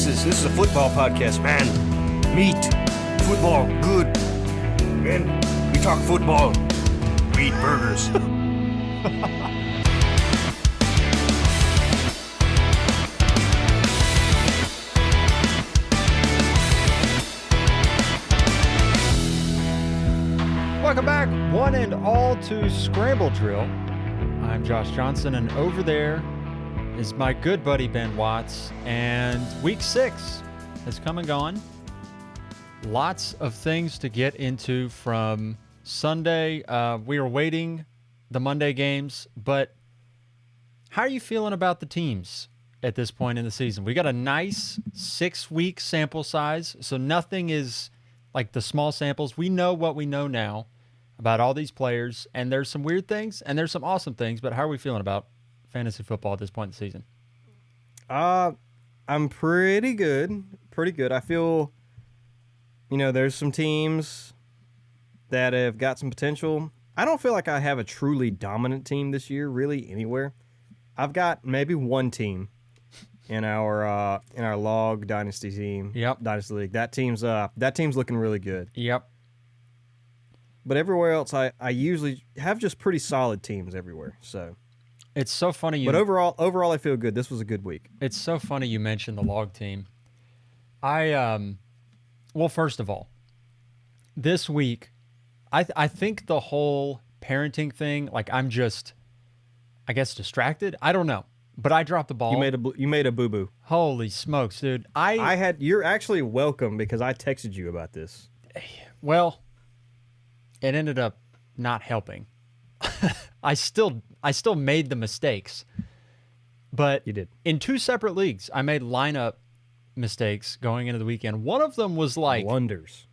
This is a football podcast, man. Meat, football, good. Man, we talk football. We eat burgers. Welcome back, one and all, to Scramble Drill. I'm Josh Johnson, and over there is my good buddy Ben Watts. And week 6 has come and gone. Lots of things to get into from Sunday. We are waiting the Monday games, but how are you feeling about the teams at this point in the season? We got a nice 6-week sample size, so nothing is like the small samples. We know what we know now about all these players, and there's some weird things and there's some awesome things, but how are we feeling about fantasy football at this point in the season? I'm pretty good. I feel, there's some teams that have got some potential. I don't feel like I have a truly dominant team this year, really, anywhere. I've got maybe one team in our log dynasty team. Yep. Dynasty league. That team's looking really good. Yep. But everywhere else, I usually have just pretty solid teams everywhere. So it's so funny. But overall, I feel good. This was a good week. It's so funny you mentioned the log team. Well, first of all, this week, I think the whole parenting thing, like I'm just, I guess, distracted. I don't know, but I dropped the ball. You made a boo-boo. Holy smokes, dude! You're actually welcome because I texted you about this. Well, it ended up not helping. I still made the mistakes, but you did. In 2 separate leagues, I made lineup mistakes going into the weekend. One of them was like blunders,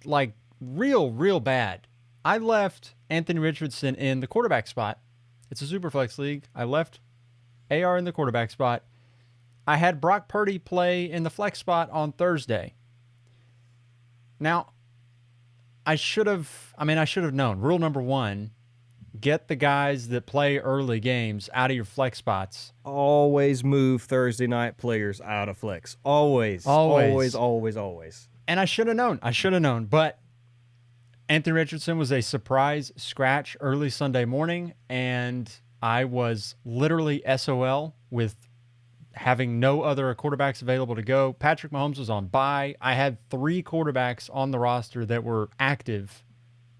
like real bad. I left Anthony Richardson in the quarterback spot. It's a super flex league. I left AR in the quarterback spot. I had Brock Purdy play in the flex spot on Thursday. Now, I should have known. Rule number 1, get the guys that play early games out of your flex spots. Always move Thursday night players out of flex. Always. And I should have known. But Anthony Richardson was a surprise scratch early Sunday morning, and I was literally SOL with having no other quarterbacks available to go. Patrick Mahomes was on bye. I had 3 quarterbacks on the roster that were active,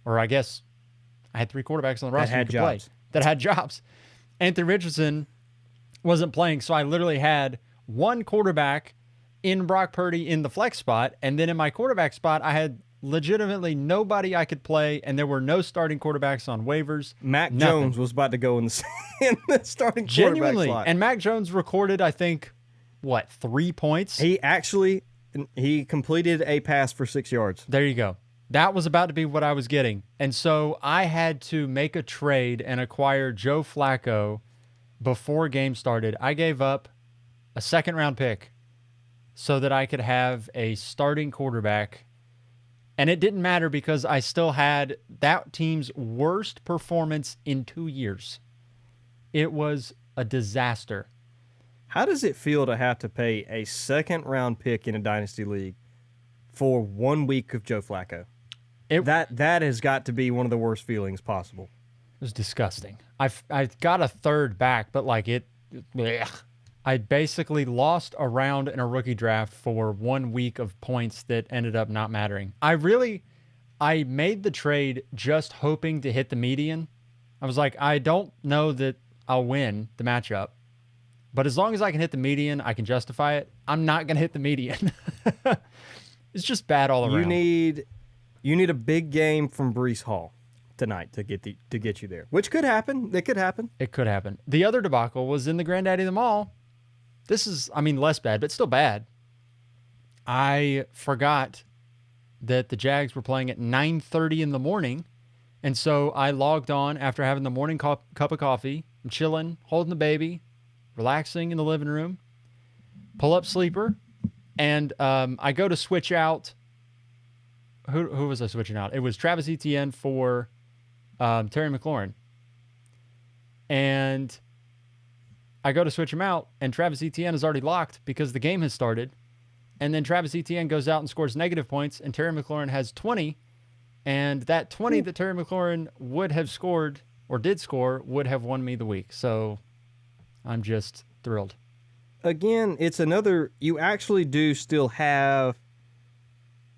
or I guess I had 3 quarterbacks on the roster that had jobs. Anthony Richardson wasn't playing, so I literally had 1 quarterback in Brock Purdy in the flex spot, and then in my quarterback spot, I had legitimately nobody I could play, and there were no starting quarterbacks on waivers. Mac Jones was about to go in the starting quarterback slot. And Mac Jones recorded, I think, 3 points? He completed a pass for 6 yards. There you go. That was about to be what I was getting. And so I had to make a trade and acquire Joe Flacco before game started. I gave up a second-round pick so that I could have a starting quarterback. And it didn't matter because I still had that team's worst performance in 2 years. It was a disaster. How does it feel to have to pay a second-round pick in a dynasty league for 1 week of Joe Flacco? That has got to be one of the worst feelings possible. It was disgusting. I got a third back, but I basically lost a round in a rookie draft for 1 week of points that ended up not mattering. I made the trade just hoping to hit the median. I was like, I don't know that I'll win the matchup, but as long as I can hit the median, I can justify it. I'm not going to hit the median. It's just bad all around. You need a big game from Breece Hall tonight to get you there, which could happen. It could happen. The other debacle was in the Granddaddy of them all. This is, less bad, but still bad. I forgot that the Jags were playing at 9:30 in the morning, and so I logged on after having the morning cup of coffee. I'm chilling, holding the baby, relaxing in the living room, pull up sleeper, and I go to switch out. Who was I switching out? It was Travis Etienne for Terry McLaurin. And I go to switch him out, and Travis Etienne is already locked because the game has started. and then Travis Etienne goes out and scores negative points, and Terry McLaurin has 20, and that 20 that Terry McLaurin would have scored or did score would have won me the week. So I'm just thrilled. Again, it's another, you actually do still have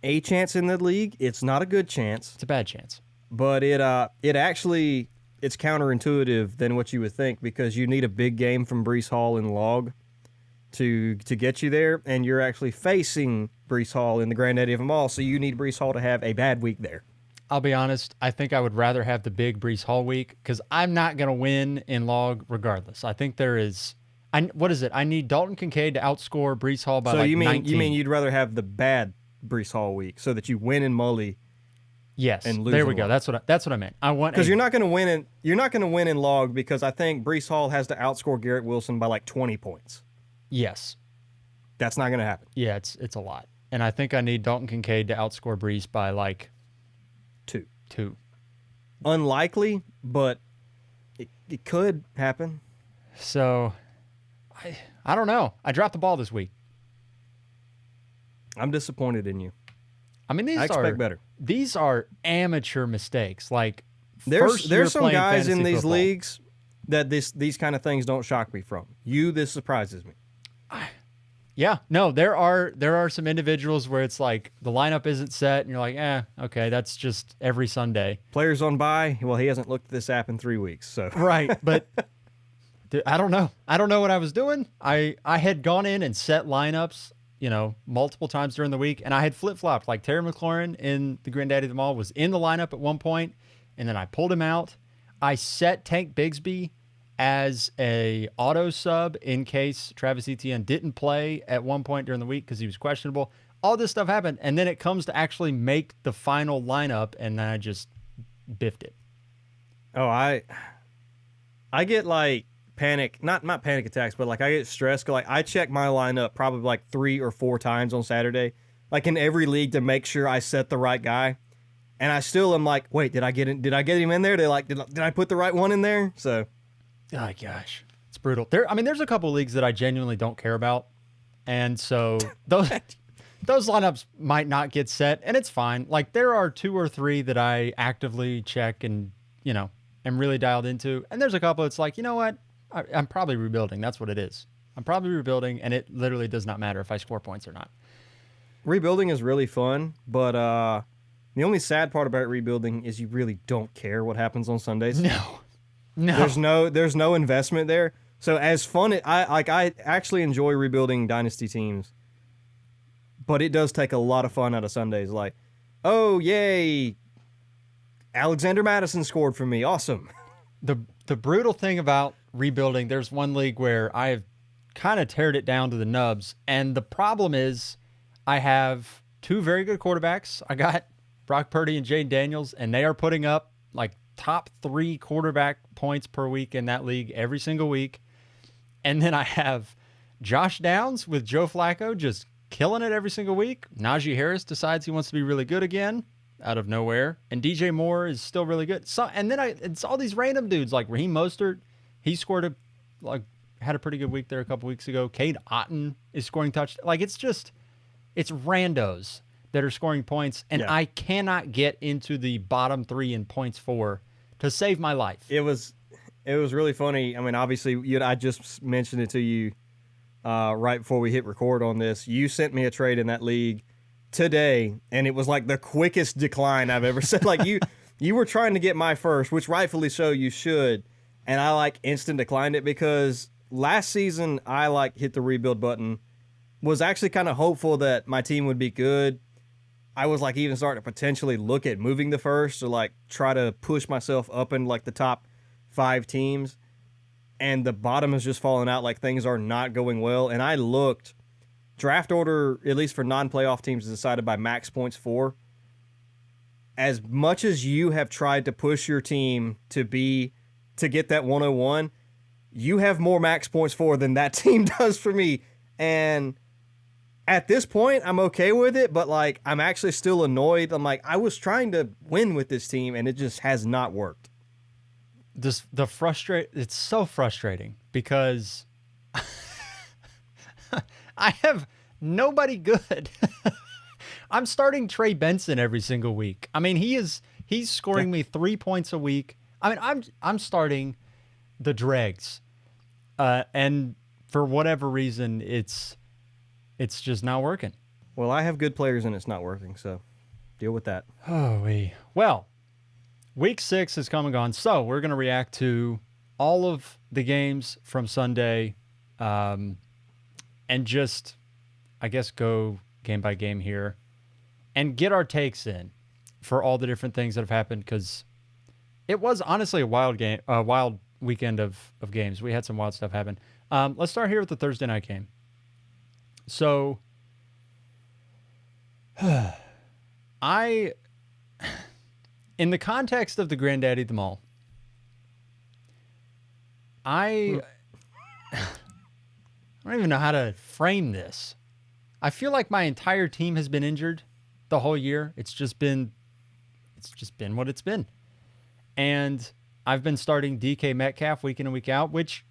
a chance in the league. It's not a good chance. It's a bad chance. But it's counterintuitive than what you would think, because you need a big game from Breece Hall and Log to get you there, and you're actually facing Breece Hall in the granddaddy of them all, so you need Breece Hall to have a bad week there. I'll be honest, I think I would rather have the big Breece Hall week, because I'm not going to win in Log regardless. I think there is... what is it? I need Dalton Kincaid to outscore Breece Hall by 19. You mean you'd rather have the bad Breece Hall week so that you win in Mully? Yes, and lose there we in go. Log. That's what I meant. I want, because you're not going to win in Log, because I think Breece Hall has to outscore Garrett Wilson by like 20 points. Yes, that's not going to happen. Yeah, it's a lot, and I think I need Dalton Kincaid to outscore Breece by like 2. Unlikely, but it could happen. So, I don't know. I dropped the ball this week. I'm disappointed in you. I mean, I expect better. These are amateur mistakes. Like, there's some guys in these football. leagues that these kind of things don't shock me from. This surprises me. Yeah, no, there are some individuals where it's like the lineup isn't set, and you're like, okay, that's just every Sunday. Players on bye. Well, he hasn't looked at this app in 3 weeks, so right. But dude, I don't know. I don't know what I was doing. I had gone in and set lineups, multiple times during the week, and I had flip-flopped. Like Terry McLaurin in the granddaddy of them all was in the lineup at one point, and then I pulled him out. I set Tank Bigsby as a auto sub in case Travis Etienne didn't play at one point during the week because he was questionable. All this stuff happened, and then it comes to actually make the final lineup, and then I just biffed it. Oh, I get like panic, not panic attacks, but like I get stressed. Like I check my lineup probably like 3 or 4 times on Saturday, like in every league, to make sure I set the right guy. And I still am like, wait, did I get him in there? They're like, did I put the right one in there? So, oh gosh, it's brutal. There's a couple of leagues that I genuinely don't care about, and so those lineups might not get set, and it's fine. Like there are 2 or 3 that I actively check and am really dialed into, and there's a couple it's like, you know what, I'm probably rebuilding. That's what it is. I'm probably rebuilding, and it literally does not matter if I score points or not. Rebuilding is really fun, but the only sad part about rebuilding is you really don't care what happens on Sundays. No. There's no investment there. So as fun, I actually enjoy rebuilding dynasty teams, but it does take a lot of fun out of Sundays. Like, oh yay, Alexander Madison scored for me, awesome. The brutal thing about rebuilding, there's one league where I have kind of teared it down to the nubs, and the problem is I have 2 very good quarterbacks. I got Brock Purdy and Jane Daniels, and they are putting up like top 3 quarterback points per week in that league every single week. And then I have Josh Downs with Joe Flacco just killing it every single week. Najee Harris decides he wants to be really good again out of nowhere. And DJ Moore is still really good. And then it's all these random dudes like Raheem Mostert. He had a pretty good week there a couple weeks ago. Cade Otton is scoring touchdowns. Like it's randos that are scoring points. And I cannot get into the bottom 3 in points for to save my life. It was really funny. I mean, obviously, I just mentioned it to you right before we hit record on this. You sent me a trade in that league today, and it was like the quickest decline I've ever said. Like you were trying to get my first, which rightfully so you should, and I like instant declined it because last season I like hit the rebuild button, was actually kind of hopeful that my team would be good. I was like even starting to potentially look at moving the first or like try to push myself up in like the top 5 teams, and the bottom is just falling out. Like things are not going well. And I looked, draft order, at least for non-playoff teams, is decided by max points for. As much as you have tried to push your team to get that 101, you have more max points for than that team does for me. And at this point, I'm okay with it, but like I'm actually still annoyed. I'm like, I was trying to win with this team, and it just has not worked. It's so frustrating because I have Nobody good. I'm starting Trey Benson every single week. I mean, he's scoring me 3 points a week. I mean, I'm starting the dregs. And for whatever reason, it's just not working. Well, I have good players and it's not working, so deal with that. Well, week 6 has come and gone, so we're going to react to all of the games from Sunday, and just, I guess, go game by game here and get our takes in for all the different things that have happened, because it was honestly a wild weekend of games. We had some wild stuff happen. Let's start here with the Thursday night game. So, in the context of the granddaddy of them all, I don't even know how to frame this. I feel like my entire team has been injured the whole year. It's just been what it's been. And I've been starting DK Metcalf week in and week out, which,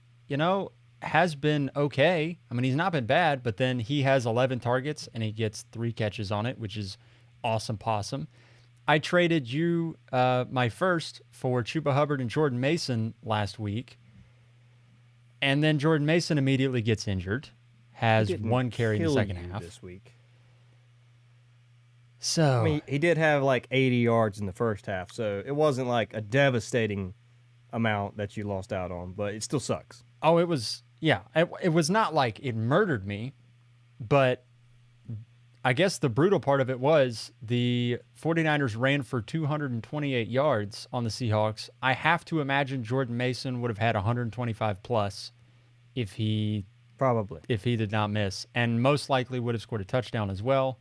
has been okay. I mean, he's not been bad, but then he has 11 targets and he gets 3 catches on it, which is awesome possum. I traded you my first for Chuba Hubbard and Jordan Mason last week. And then Jordan Mason immediately gets injured, has 1 carry in the second half. This week. So, I mean, he did have like 80 yards in the first half, so it wasn't like a devastating amount that you lost out on, but it still sucks. Oh, it was, yeah. It was not like it murdered me, but I guess the brutal part of it was the 49ers ran for 228 yards on the Seahawks. I have to imagine Jordan Mason would have had 125 plus if he did not miss, and most likely would have scored a touchdown as well.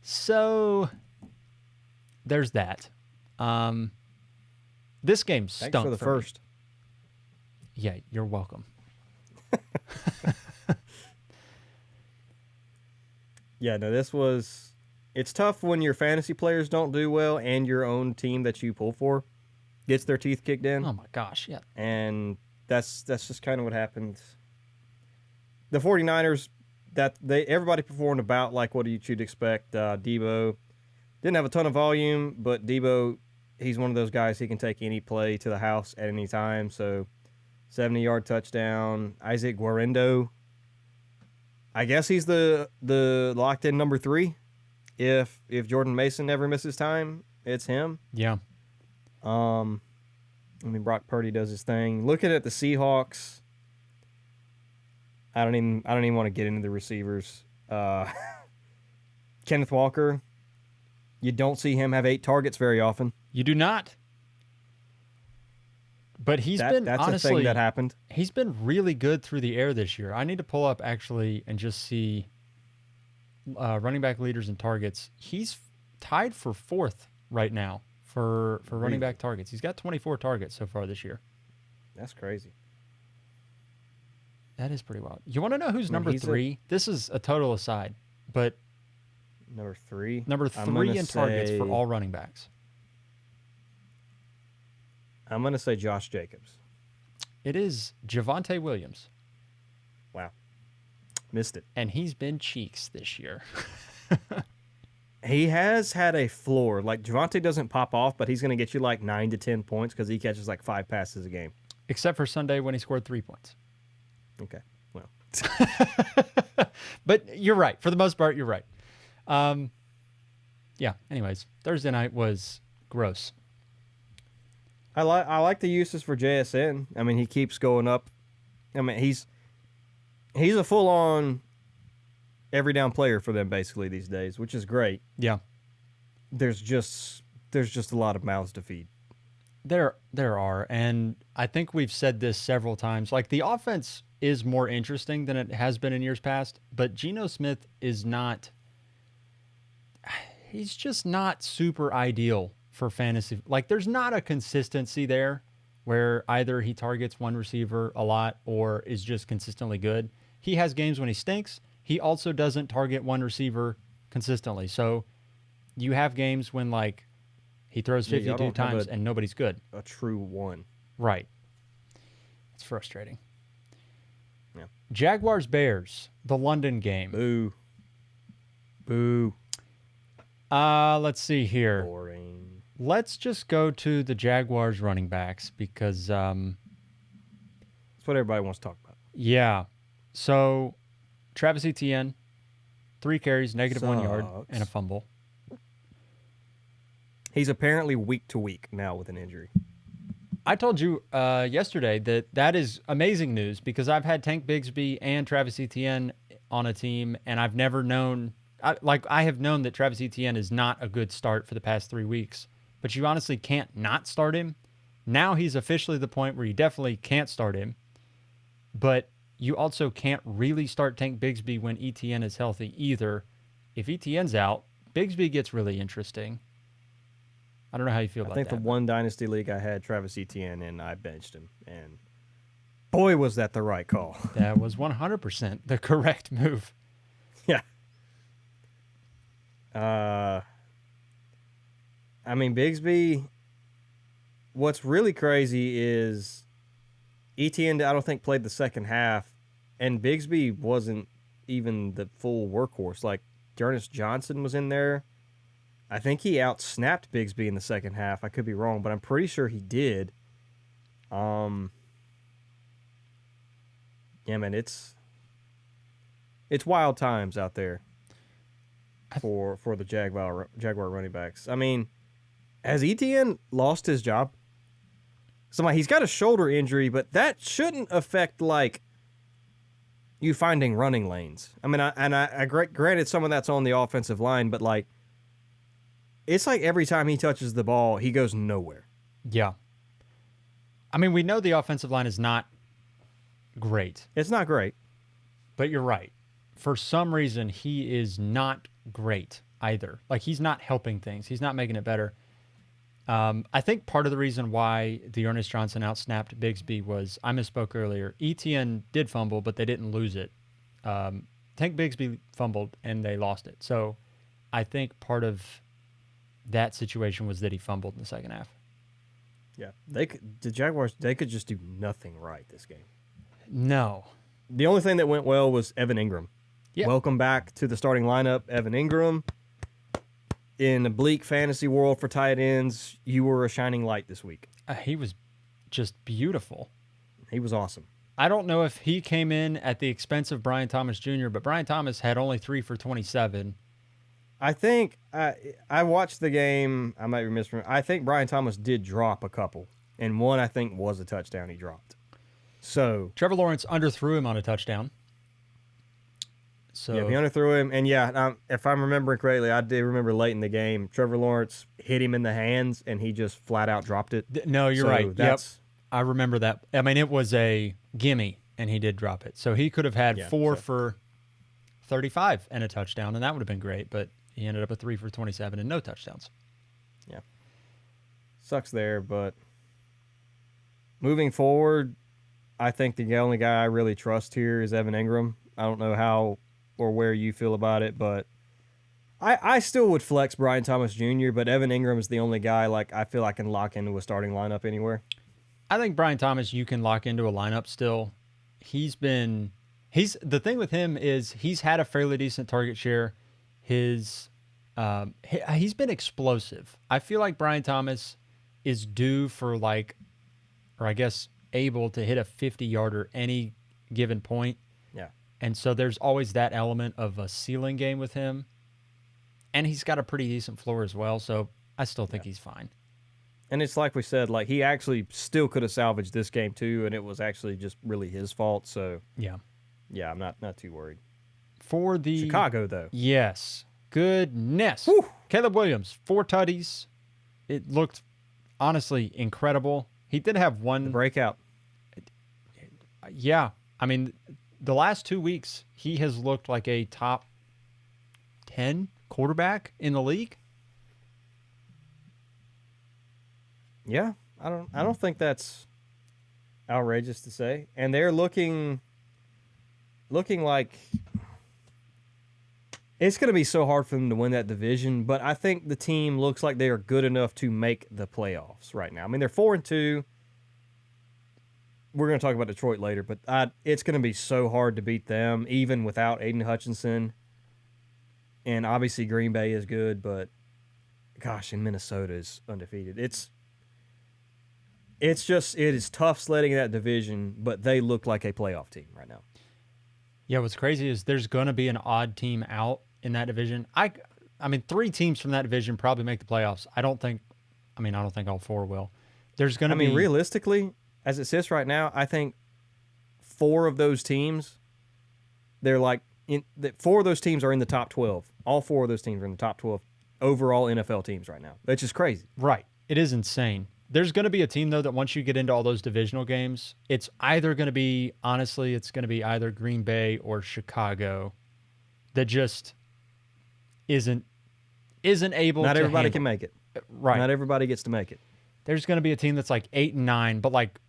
So there's that. This game stunk. Thanks for the first. Me. Yeah, you're welcome. Yeah, no, it's tough when your fantasy players don't do well and your own team that you pull for gets their teeth kicked in. Oh my gosh, yeah. And that's just kind of what happened. The 49ers, everybody performed about like what you'd expect. Debo didn't have a ton of volume, but Debo, he's one of those guys, he can take any play to the house at any time. So 70-yard touchdown. Isaac Guarendo, I guess he's the locked in number 3. If Jordan Mason never misses time, it's him. Yeah. I mean, Brock Purdy does his thing. Looking at the Seahawks, I don't even want to get into the receivers. Kenneth Walker, you don't see him have 8 targets very often. You do not. But that's honestly, a thing that happened. He's been really good through the air this year. I need to pull up actually and just see running back leaders and targets. He's tied for 4th right now for running back targets. He's got 24 targets so far this year. That's crazy. That is pretty wild. You want to know who's number 3? This is a total aside, but number 3 in targets for all running backs. I'm going to say Josh Jacobs. It is Javonte Williams. Wow. Missed it. And he's been cheeks this year. He has had a floor. Like, Javonte doesn't pop off, but he's going to get you like 9 to 10 points because he catches like 5 passes a game. Except for Sunday when he scored 3 points. Okay. Well. But you're right. For the most part, you're right. Yeah. Anyways, Thursday night was gross. I like the uses for JSN. I mean, he keeps going up. I mean, he's a full-on every down player for them basically these days, which is great. Yeah. There's just a lot of mouths to feed. There are, and I think we've said this several times. Like, the offense is more interesting than it has been in years past, but Geno Smith is not. He's just not super ideal for fantasy. Like, there's not a consistency there where either he targets one receiver a lot or is just consistently good. He has games when he stinks. He also doesn't target one receiver consistently. So you have games when, like, he throws 52 times and nobody's good. A true one. Right. It's frustrating. Yeah. Jaguars Bears, the London game. Boo. Boo. Let's see here. Boring. Let's just go to the Jaguars running backs because That's what everybody wants to talk about. yeah. So Travis Etienne, 3 carries, -1 yard, Sucks. and a fumble. He's apparently week to week now with an injury. I told you yesterday that is amazing news because I've had Tank Bigsby and Travis Etienne on a team, and I've never known I have known that Travis Etienne is not a good start for the past 3 weeks, but you honestly can't not start him. Now he's officially the point where you definitely can't start him, but you also can't really start Tank Bigsby when Etienne is healthy either. If Etienne's out, Bigsby gets really interesting. I don't know how you feel about that. I think the one dynasty league I had Travis Etienne and I benched him, and boy was that the right call. That was 100% the correct move. Yeah. I mean, Bigsby, what's really crazy is Etienne, I don't think, played the second half, and Bigsby wasn't even the full workhorse. Like, Dearness Johnson was in there. I think he outsnapped Bigsby in the second half. I could be wrong, but I'm pretty sure he did. Yeah, man, it's wild times out there for the Jaguar running backs. I mean, has Etienne lost his job? He's got a shoulder injury, but that shouldn't affect like you finding running lanes. I mean, I granted some of that's on the offensive line, but like it's like every time he touches the ball, he goes nowhere. Yeah. I mean, we know the offensive line is not great. It's not great. But you're right. For some reason, he is not great either. Like, he's not helping things. He's not making it better. I think part of the reason why the Ernest Johnson outsnapped Bigsby was, I misspoke earlier, Etienne did fumble, but they didn't lose it. Tank Bigsby fumbled, and they lost it. So I think part of that situation was that he fumbled in the second half. Yeah, the Jaguars, they could just do nothing right this game. No. The only thing that went well was Evan Ingram. Yeah. Welcome back to the starting lineup, Evan Ingram. In a bleak fantasy world for tight ends, you were a shining light this week. He was just beautiful. He was awesome. I don't know if he came in at the expense of Brian Thomas Jr., but Brian Thomas had only 3 for 27. I think I watched the game. I might be misremembering. I think Brian Thomas did drop a couple, and one I think was a touchdown he dropped. So Trevor Lawrence underthrew him on a touchdown. So yeah, he underthrew him, and yeah, if I'm remembering correctly, I did remember late in the game, Trevor Lawrence hit him in the hands, and he just flat out dropped it. No, you're So right. that's- Yep, I remember that. I mean, it was a gimme, and he did drop it. So he could have had 4 for 35 and a touchdown, and that would have been great. But he ended up with 3 for 27 and no touchdowns. Yeah, sucks there, but moving forward, I think the only guy I really trust here is Evan Ingram. I don't know how or where you feel about it, but I still would flex Brian Thomas Jr., but Evan Ingram is the only guy like I feel I can lock into a starting lineup anywhere. I think Brian Thomas, you can lock into a lineup still. The thing with him is he's had a fairly decent target share. He's been explosive. I feel like Brian Thomas is due for able to hit a 50-yarder any given point. Yeah. And so there's always that element of a ceiling game with him. And he's got a pretty decent floor as well, so I still think he's fine. And it's like we said, like he actually still could have salvaged this game too, and it was actually just really his fault. So Yeah. I'm not too worried. For the Chicago though. Yes. Goodness. Whew. Caleb Williams, 4 tutties. It looked honestly incredible. He did have one Breakout. Yeah. I mean, the last 2 weeks, he has looked like a top 10 quarterback in the league. Yeah, I don't think that's outrageous to say. And they're looking like it's going to be so hard for them to win that division, but I think the team looks like they are good enough to make the playoffs right now. I mean, they're 4-2. we're going to talk about Detroit later, but it's going to be so hard to beat them, even without Aiden Hutchinson. And obviously Green Bay is good, but gosh, and Minnesota is undefeated. It is tough sledding in that division, but they look like a playoff team right now. Yeah, what's crazy is there's going to be an odd team out in that division. I mean, 3 teams from that division probably make the playoffs. I don't think all 4 will. There's going to be. Realistically, as it sits right now, I think 4 of those teams, they're like 4 of those teams are in the top 12. All 4 of those teams are in the top 12 overall NFL teams right now, which is crazy. Right. It is insane. There's going to be a team, though, that once you get into all those divisional games, it's either going to be, honestly, it's going to be either Green Bay or Chicago that just isn't able to. Not everybody can make it. Right. Not everybody gets to make it. There's going to be a team that's like 8-9, but like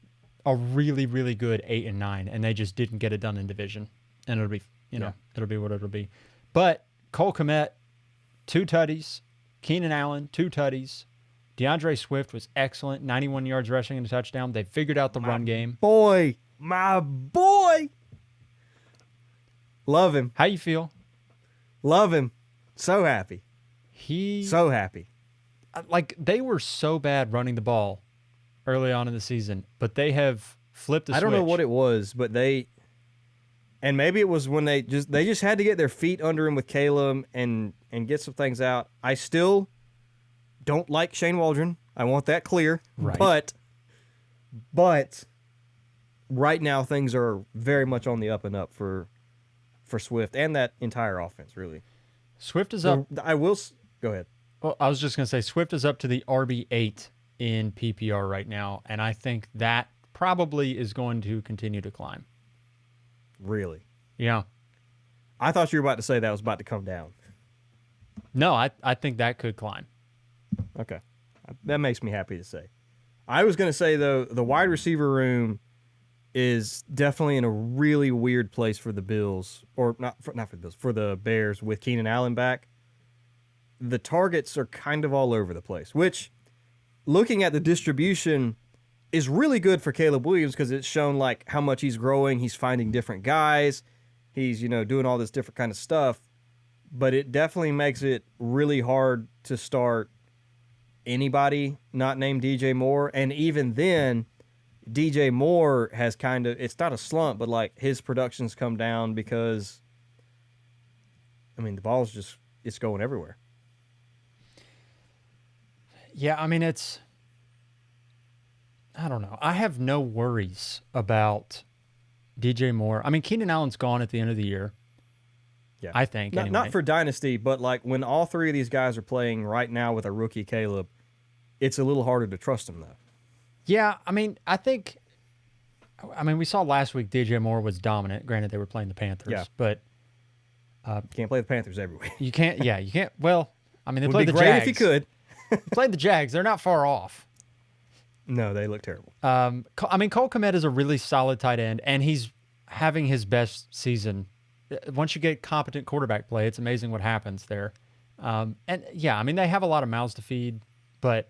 a really, really good 8-9, and they just didn't get it done in division. And it'll be, it'll be what it'll be. But Cole Kmet, 2 tutties. Keenan Allen, 2 tutties. DeAndre Swift was excellent, 91 yards rushing and a touchdown. They figured out the run game. My boy. Love him. How you feel? Love him. So happy. So happy. Like, they were so bad running the ball early on in the season, but they have flipped the switch. I don't know what it was, but and maybe it was when they just had to get their feet under him with Caleb and get some things out. I still don't like Shane Waldron. I want that clear. Right. But right now things are very much on the up and up for Swift and that entire offense, really. Swift is up. Go ahead. Well, I was just going to say Swift is up to the RB8 in PPR right now, and I think that probably is going to continue to climb. Really? Yeah. I thought you were about to say that was about to come down. No, I think that could climb. Okay. That makes me happy to say. I was going to say, though, the wide receiver room is definitely in a really weird place for the Bills, or not for the Bills, for the Bears with Keenan Allen back. The targets are kind of all over the place, which, looking at the distribution, is really good for Caleb Williams because it's shown like how much he's growing. He's finding different guys. He's, doing all this different kind of stuff. But it definitely makes it really hard to start anybody not named DJ Moore. And even then, DJ Moore has it's not a slump, but like his production's come down because, the ball's it's going everywhere. Yeah, I don't know. I have no worries about DJ Moore. Keenan Allen's gone at the end of the year. Yeah, I think. Not for Dynasty, but like when all 3 of these guys are playing right now with a rookie Caleb, it's a little harder to trust him, though. Yeah, I think we saw last week DJ Moore was dominant. Granted, they were playing the Panthers. Yeah. But you can't play the Panthers every week. You can't. Yeah, you can't. Well, they played the great Jags. if you could. Played the Jags. They're not far off. No, they look terrible. Cole Kmet is a really solid tight end, and he's having his best season. Once you get competent quarterback play, it's amazing what happens there. And yeah, they have a lot of mouths to feed, but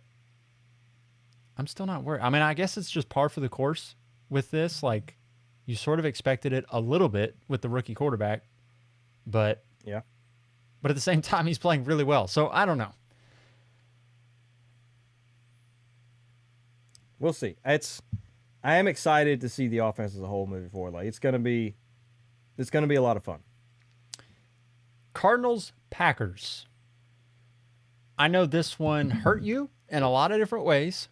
I'm still not worried. I guess it's just par for the course with this. Like, you sort of expected it a little bit with the rookie quarterback, but yeah. But at the same time, he's playing really well. So I don't know. We'll see. I am excited to see the offense as a whole moving forward. Like, it's gonna be a lot of fun. Cardinals, Packers. I know this one hurt you in a lot of different ways.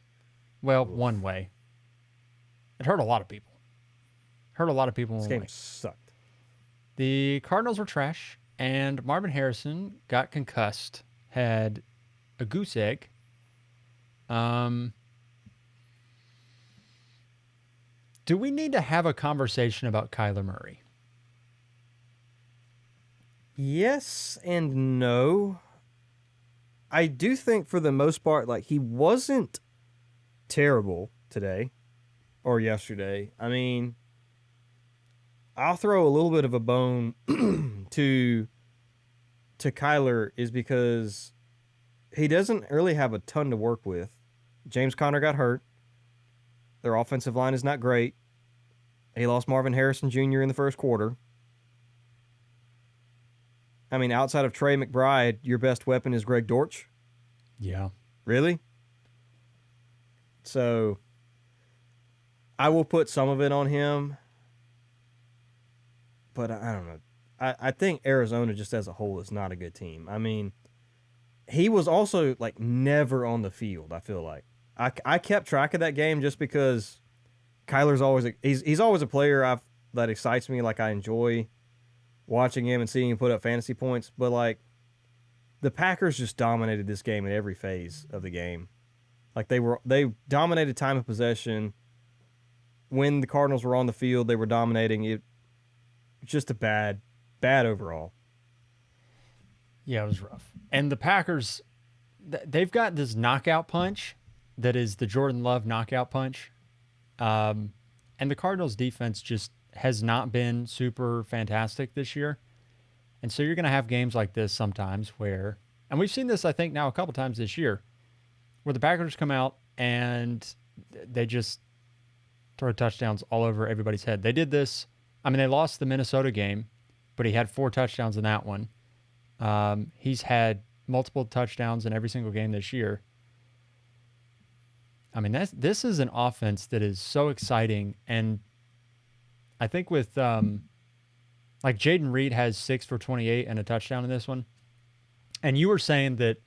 Well, one way. It hurt a lot of people. This game sucked. The Cardinals were trash, and Marvin Harrison got concussed, had a goose egg. Do we need to have a conversation about Kyler Murray? Yes and no. I do think for the most part, like, he wasn't terrible today or yesterday. I'll throw a little bit of a bone to Kyler is because he doesn't really have a ton to work with. James Conner got hurt. Their offensive line is not great. He lost Marvin Harrison Jr. in the first quarter. I mean, outside of Trey McBride, your best weapon is Greg Dortch? Yeah. Really? So, I will put some of it on him. But I don't know. I think Arizona just as a whole is not a good team. I mean, he was also like never on the field, I feel like. I kept track of that game just because Kyler's always he's always a player that excites me. Like, I enjoy watching him and seeing him put up fantasy points. But like, the Packers just dominated this game in every phase of the game. Like, they dominated time of possession. When the Cardinals were on the field, they were dominating. It just a bad overall. Yeah, it was rough. And the Packers, they've got this knockout punch that is the Jordan Love knockout punch. And the Cardinals defense just has not been super fantastic this year. And so you're going to have games like this sometimes where, and we've seen this, I think, now a couple times this year, where the Packers come out and they just throw touchdowns all over everybody's head. They did this. I mean, they lost the Minnesota game, but he had 4 touchdowns in that one. He's had multiple touchdowns in every single game this year. I mean, this is an offense that is so exciting. And I think with, like, Jaden Reed has 6 for 28 and a touchdown in this one. And you were saying that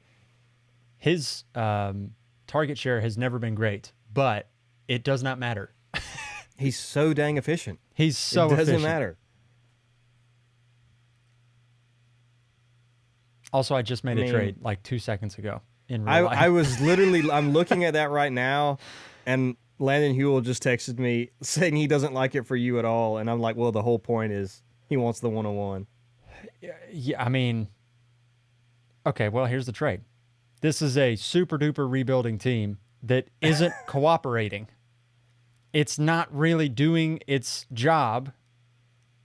his target share has never been great, but it does not matter. He's so dang efficient. He's so efficient. It doesn't matter. Also, I just made a trade like 2 seconds ago in real life. I was literally, I'm looking at that right now, and Landon Hewell just texted me saying he doesn't like it for you at all. And I'm like, well, the whole point is he wants the 101. Yeah, I mean, okay, well, here's the trade. This is a super duper rebuilding team that isn't cooperating. It's not really doing its job.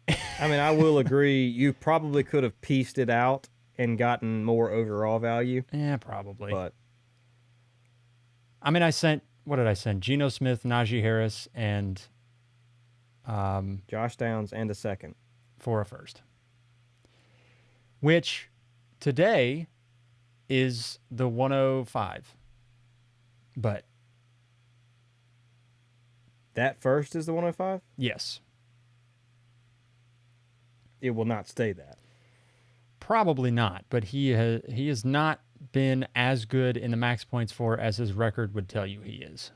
I mean, I will agree. You probably could have pieced it out and gotten more overall value. Yeah, probably. But I mean, what did I send? Geno Smith, Najee Harris, and Josh Downs and a second. For a first. Which today is the 105. But that first is the 105? yes. It will not stay that. Probably not, but he has not been as good in the max points for as his record would tell you he is.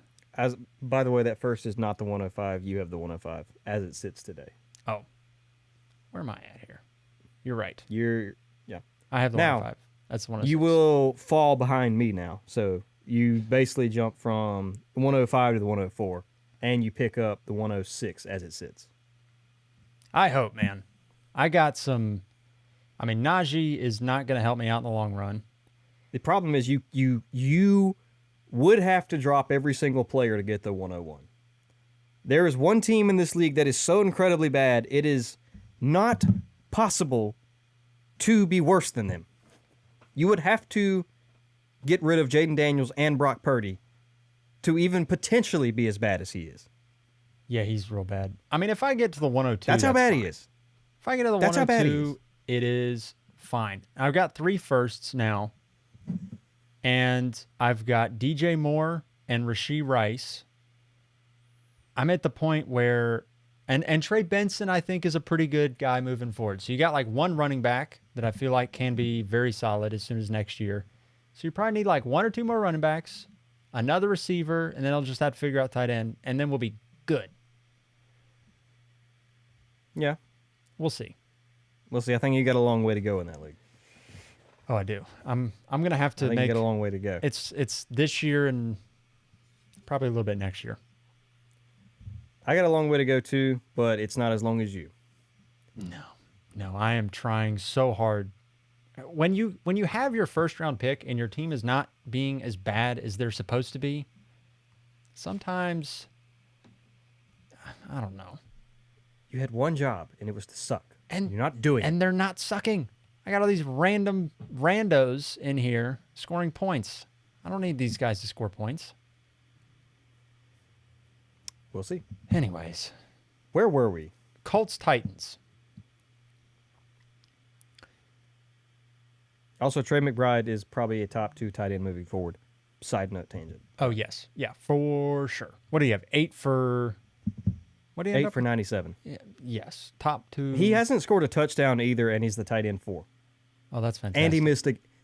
By the way, that first is not the 105. You have the 105 as it sits today. Oh. Where am I at here? You're right. Yeah. I have the Now, 105. That's the 106. You will fall behind me now. So you basically jump from the 105 to the 104, and you pick up the 106 as it sits. I hope, man. I got some. I mean, Najee is not going to help me out in the long run. The problem is you would have to drop every single player to get the 101. There is one team in this league that is so incredibly bad, it is not possible to be worse than them. You would have to get rid of Jaden Daniels and Brock Purdy to even potentially be as bad as he is. Yeah, he's real bad. I mean, if I get to the 102, that's how bad fine. he is. If I get to the That's 102, it is fine. I've got 3 firsts now, and I've got DJ Moore and Rashee Rice. I'm at the point where, and Trey Benson, I think, is a pretty good guy moving forward. So you got like one running back that I feel like can be very solid as soon as next year. So you probably need like 1 or 2 more running backs, another receiver, and then I'll just have to figure out tight end, and then we'll be good. Yeah. We'll see. We'll see. I think you got a long way to go in that league. Oh, I do. I'm gonna have to I think make. you got a long way to go. It's this year and probably a little bit next year. I got a long way to go too, but it's not as long as you. No, I am trying so hard. When you have your first round pick and your team is not being as bad as they're supposed to be, sometimes I don't know. You had one job, and it was to suck. And you're not doing it. And they're not sucking. I got all these random randos in here scoring points. I don't need these guys to score points. We'll see. Anyways, Where were we? Colts Titans. Also, Trey McBride is probably a top 2 tight end moving forward. Side note tangent. Oh, yes. Yeah, for sure. What do you have? 8 for... What do you end 8 up for with? 97. Yeah, yes. Top 2. He hasn't scored a touchdown either, and he's the tight end 4. Oh, that's fantastic. And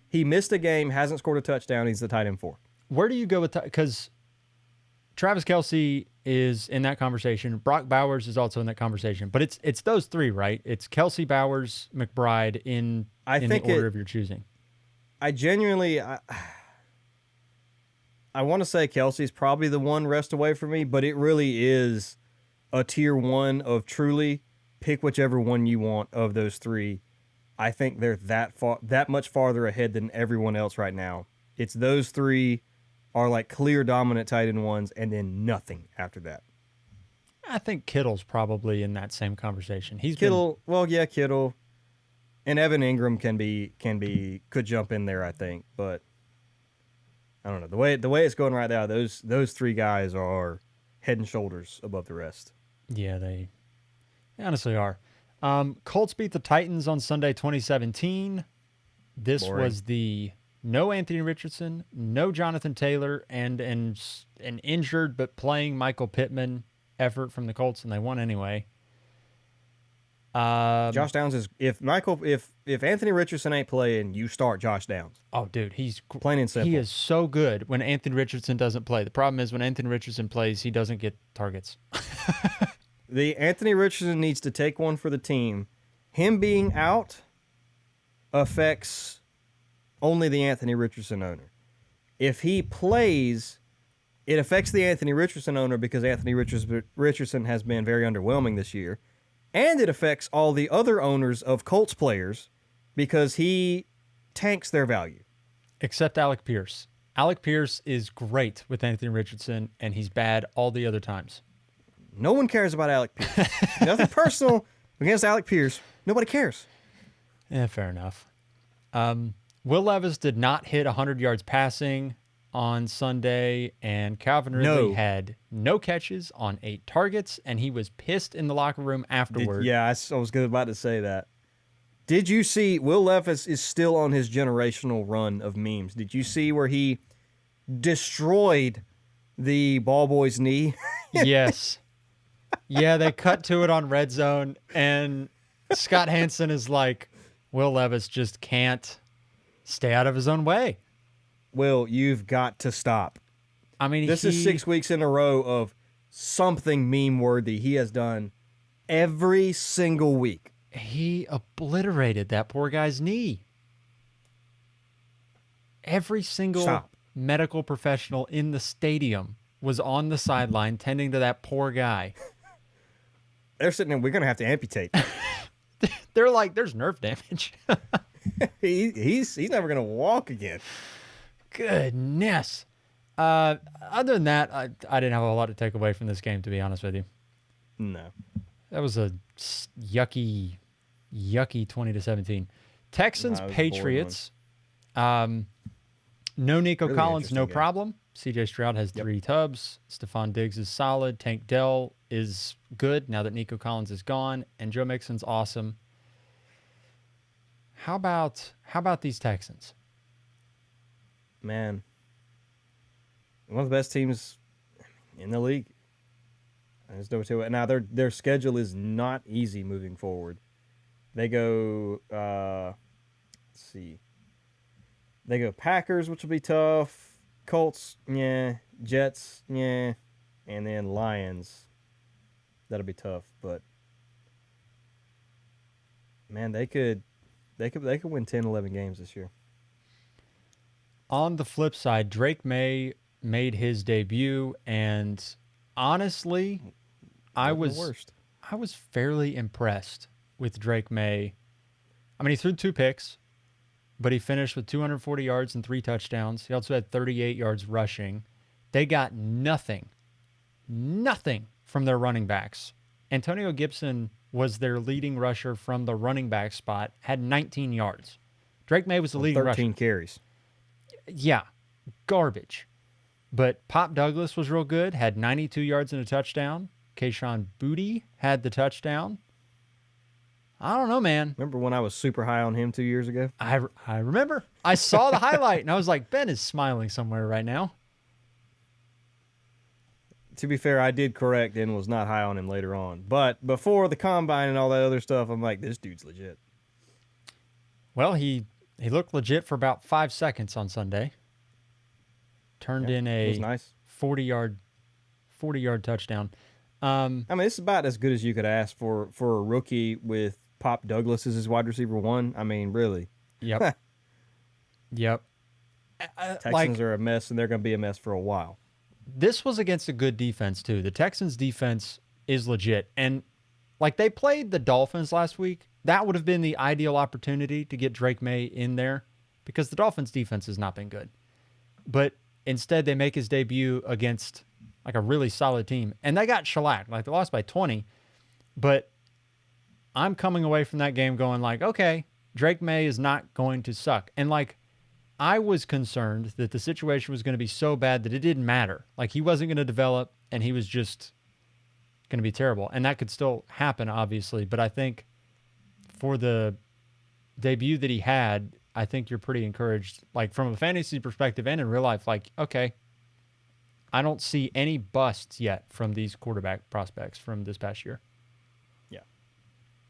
he missed a game, hasn't scored a touchdown. He's the tight end 4. Where do you go with... Because Travis Kelce is in that conversation. Brock Bowers is also in that conversation. But it's those 3, right? It's Kelce, Bowers, McBride in the order of your choosing. I genuinely... I want to say Kelsey's probably the one rest away from me, but it really is a tier 1 of truly pick whichever one you want of those 3. I think they're that much farther ahead than everyone else right now. It's those 3 are like clear dominant tight end ones, and then nothing after that. I think Kittle's probably in that same conversation. Kittle, Kittle, and Evan Ingram could jump in there, I think, but I don't know. The way it's going right now, those 3 guys are head and shoulders above the rest. Yeah, they honestly are. Colts beat the Titans on Sunday 2017. This Boring. was the no Anthony Richardson, no Jonathan Taylor, and an injured but playing Michael Pittman effort from the Colts, and they won anyway. Josh Downs is if Anthony Richardson ain't playing, you start Josh Downs. Oh, dude, he's Plain and simple. He is so good when Anthony Richardson doesn't play. The problem is when Anthony Richardson plays, he doesn't get targets. The Anthony Richardson needs to take one for the team. Him being out affects only the Anthony Richardson owner. If he plays, it affects the Anthony Richardson owner because Anthony Richardson has been very underwhelming this year. And it affects all the other owners of Colts players because he tanks their value. Except Alec Pierce. Alec Pierce is great with Anthony Richardson, and he's bad all the other times. No one cares about Alec Pierce. Nothing personal against Alec Pierce. Nobody cares. Yeah, fair enough. Will Levis did not hit 100 yards passing on Sunday, and Calvin Ridley had no catches on 8 targets, and he was pissed in the locker room afterward. I was about to say that. Did you see Will Levis is still on his generational run of memes? Did you see where he destroyed the ball boy's knee? Yes. Yeah, they cut to it on Red Zone, and Scott Hansen is like, Will Levis just can't stay out of his own way. Will, you've got to stop. I mean, this is 6 weeks in a row of something meme-worthy he has done every single week. He obliterated that poor guy's knee. Every single medical professional in the stadium was on the sideline tending to that poor guy. They're sitting there, we're going to have to amputate. They're like, there's nerve damage. He's never going to walk again. Goodness. Other than that, I didn't have a lot to take away from this game, to be honest with you. No. That was a yucky 20-17. Texans, Patriots. No Nico Really Collins, no game. problem. CJ Stroud has 3 tubs. Stephon Diggs is solid. Tank Dell is good now that Nico Collins is gone. And Joe Mixon's awesome. How about these Texans? Man. One of the best teams in the league. There's no two. Now their schedule is not easy moving forward. They go let's see. They go Packers, which will be tough. Colts, yeah. Jets, yeah. And then Lions. That'll be tough, but man, they could win 10, 11 games this year. On the flip side, Drake May made his debut, and honestly, I was fairly impressed with Drake May. I mean, he threw 2 picks, but he finished with 240 yards and 3 touchdowns. He also had 38 yards rushing. They got nothing from their running backs. Antonio Gibson was their leading rusher from the running back spot, had 19 yards. Drake May was the leading rusher. 13 carries. Yeah, garbage. But Pop Douglas was real good, had 92 yards and a touchdown. Kayshon Boutte had the touchdown. I don't know, man. Remember when I was super high on him 2 years ago? I remember. I saw the highlight, and I was like, Ben is smiling somewhere right now. To be fair, I did correct and was not high on him later on. But before the combine and all that other stuff, I'm like, this dude's legit. Well, he looked legit for about 5 seconds on Sunday. Turned in it was a nice. 40-yard touchdown. I mean, it's about as good as you could ask for a rookie with Pop Douglas as his wide receiver one. I mean, really. Yep. Yep. Texans are a mess, and they're going to be a mess for a while. This was against a good defense, too. The Texans' defense is legit. And, like, they played the Dolphins last week. That would have been the ideal opportunity to get Drake May in there because the Dolphins' defense has not been good. But instead, they make his debut against, like, a really solid team. And they got shellacked. Like, they lost by 20. But I'm coming away from that game going, like, okay, Drake May is not going to suck. And, like, I was concerned that the situation was going to be so bad that it didn't matter. Like, he wasn't going to develop, and he was just going to be terrible. And that could still happen, obviously. But I think for the debut that he had, I think you're pretty encouraged. Like, from a fantasy perspective and in real life, like, okay, I don't see any busts yet from these quarterback prospects from this past year. Yeah.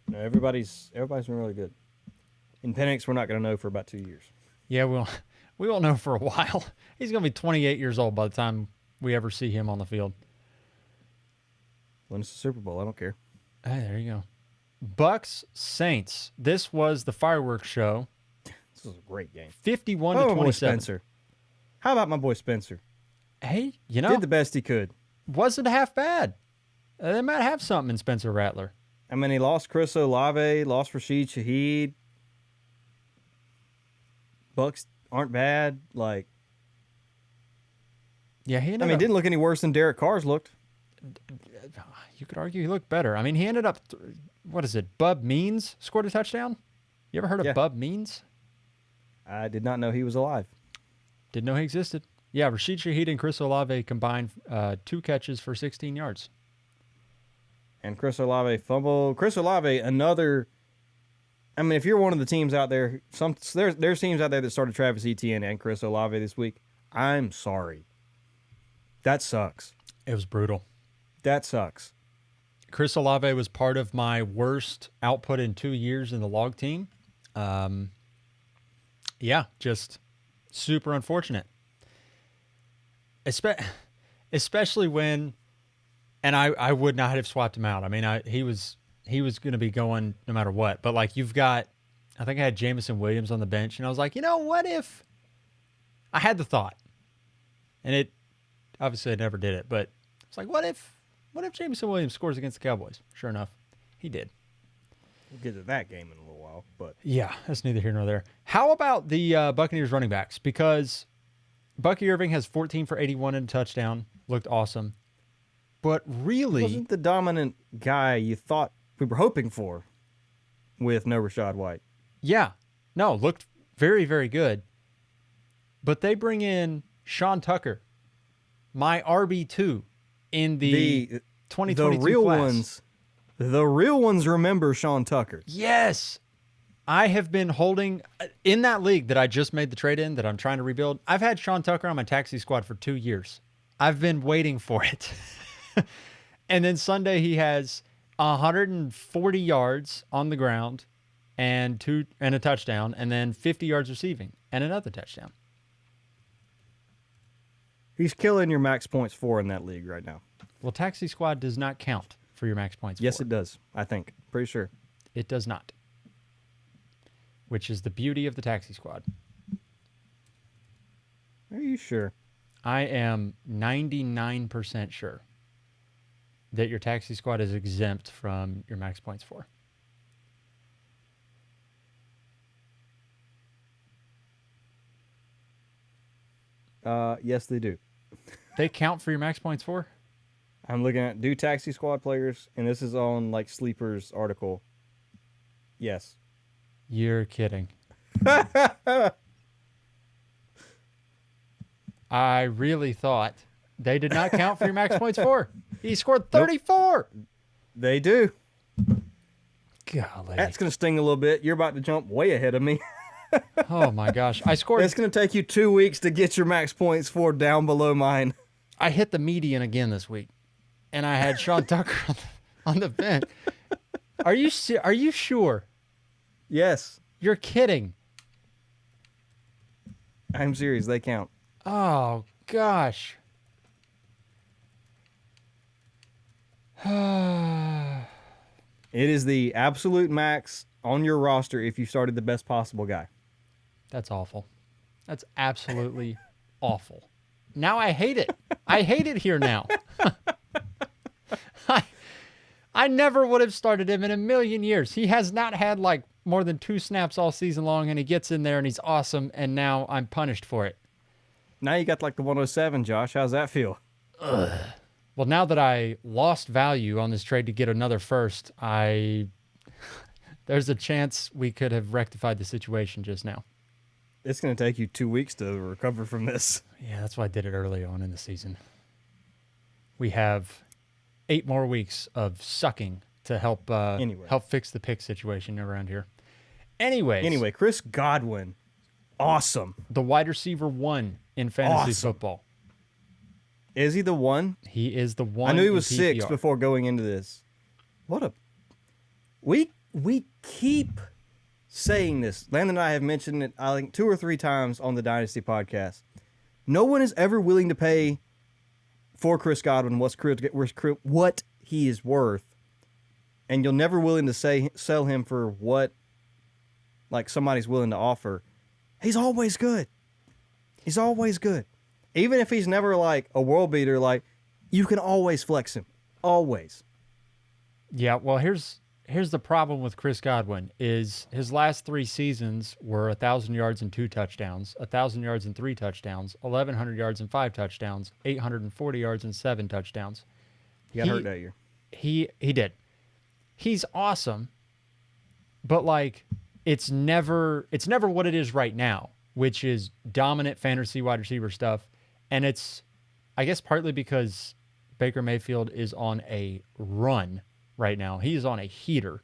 No, everybody's been really good. In Penix, we're not going to know for about 2 years. Yeah, we won't know for a while. He's going to be 28 years old by the time we ever see him on the field. When it's the Super Bowl, I don't care. Hey, there you go. Bucks Saints. This was the fireworks show. This was a great game. 51 to to 27. Spencer. How about my boy Spencer? Hey, you know, Did the best he could. wasn't half bad. They might have something in Spencer Rattler. I mean, he lost Chris Olave, lost Rashid Shaheed. Bucks aren't bad. Like, Yeah, he ended I mean, up, didn't look any worse than Derek Carr's looked. you could argue he looked better. I mean, he ended up, what is it, Bub Means scored a touchdown? You ever heard of Yeah. Bub Means? I did not know he was alive. Didn't know he existed. Yeah, Rashid Shaheed and Chris Olave combined 2 catches for 16 yards. And Chris Olave fumbled. Chris Olave, another. I mean, if you're one of the teams out there, there's teams out there that started Travis Etienne and Chris Olave this week. I'm sorry. That sucks. It was brutal. That sucks. Chris Olave was part of my worst output in 2 years in the log team. Yeah, just super unfortunate. Especially when, and I would not have swapped him out. I mean, he was going to be going no matter what. But, like, you've got, I think I had Jamison Williams on the bench, and I was like, you know, what if, I had the thought, and it, obviously I never did it, but it's like, what if Jamison Williams scores against the Cowboys? Sure enough, he did. We'll get to that game in a little while, but Yeah, that's neither here nor there. How about the Buccaneers running backs? Because Bucky Irving has 14 for 81 and a touchdown. Looked awesome. But really, wasn't the dominant guy you thought we were hoping for with no Rashad White. yeah, no, looked very, very good. But they bring in Sean Tucker, my RB2 in the 2022 the real class. The real ones remember Sean Tucker. Yes. I have been holding in that league that I just made the trade in that I'm trying to rebuild. I've had Sean Tucker on my taxi squad for 2 years. I've been waiting for it. And then Sunday he has 140 yards on the ground and a touchdown, and then 50 yards receiving and another touchdown. He's killing your max points for in that league right now. Well, taxi squad does not count for your max points. Yes, for. it does. I think. Pretty sure. It does not. Which is the beauty of the taxi squad. Are you sure? I am 99% sure that your taxi squad is exempt from your max points for. Yes, they do. They count for your max points for? I'm looking at do taxi squad players, and this is on like Sleeper's article. Yes. You're kidding. I really thought they did not count for your max points for. He scored 34. They do. Golly. That's going to sting a little bit. You're about to jump way ahead of me. Oh, my gosh. I scored. It's going to take you 2 weeks to get your max points for down below mine. I hit the median again this week, and I had Sean Tucker on the bench. Are you sure? Yes. You're kidding. I'm serious. They count. Oh, gosh. It is the absolute max on your roster if you started the best possible guy. That's awful. That's absolutely awful. Now I hate it. I hate it here now. I never would have started him in a million years. He has not had like more than 2 snaps all season long, and he gets in there and he's awesome, and now I'm punished for it. Now you got like the 107, Josh. How's that feel? Ugh. Well, now that I lost value on this trade to get another first, there's a chance we could have rectified the situation just now. It's going to take you 2 weeks to recover from this. Yeah, that's why I did it early on in the season. We have 8 more weeks of sucking to help help fix the pick situation around here. Anyway, Chris Godwin, awesome. The wide receiver 1 in fantasy football. Is he the one? He is the one. I knew he was in 6 PPR. before going into this. We keep saying this. Landon and I have mentioned it, I think, 2 or 3 times on the Dynasty podcast. No one is ever willing to pay for Chris Godwin what he is worth, and you're never willing to sell him for what like somebody's willing to offer. He's always good. He's always good. Even if he's never like a world beater, like you can always flex him. Always. Yeah, well, here's the problem with Chris Godwin is his last 3 seasons were 1,000 yards and 2 touchdowns, 1,000 yards and 3 touchdowns, 1,100 yards and 5 touchdowns, 840 yards and 7 touchdowns. He got hurt that year. He did. He's awesome, but like it's never what it is right now, which is dominant fantasy wide receiver stuff, and it's I guess partly because Baker Mayfield is on a run right now. He's on a heater,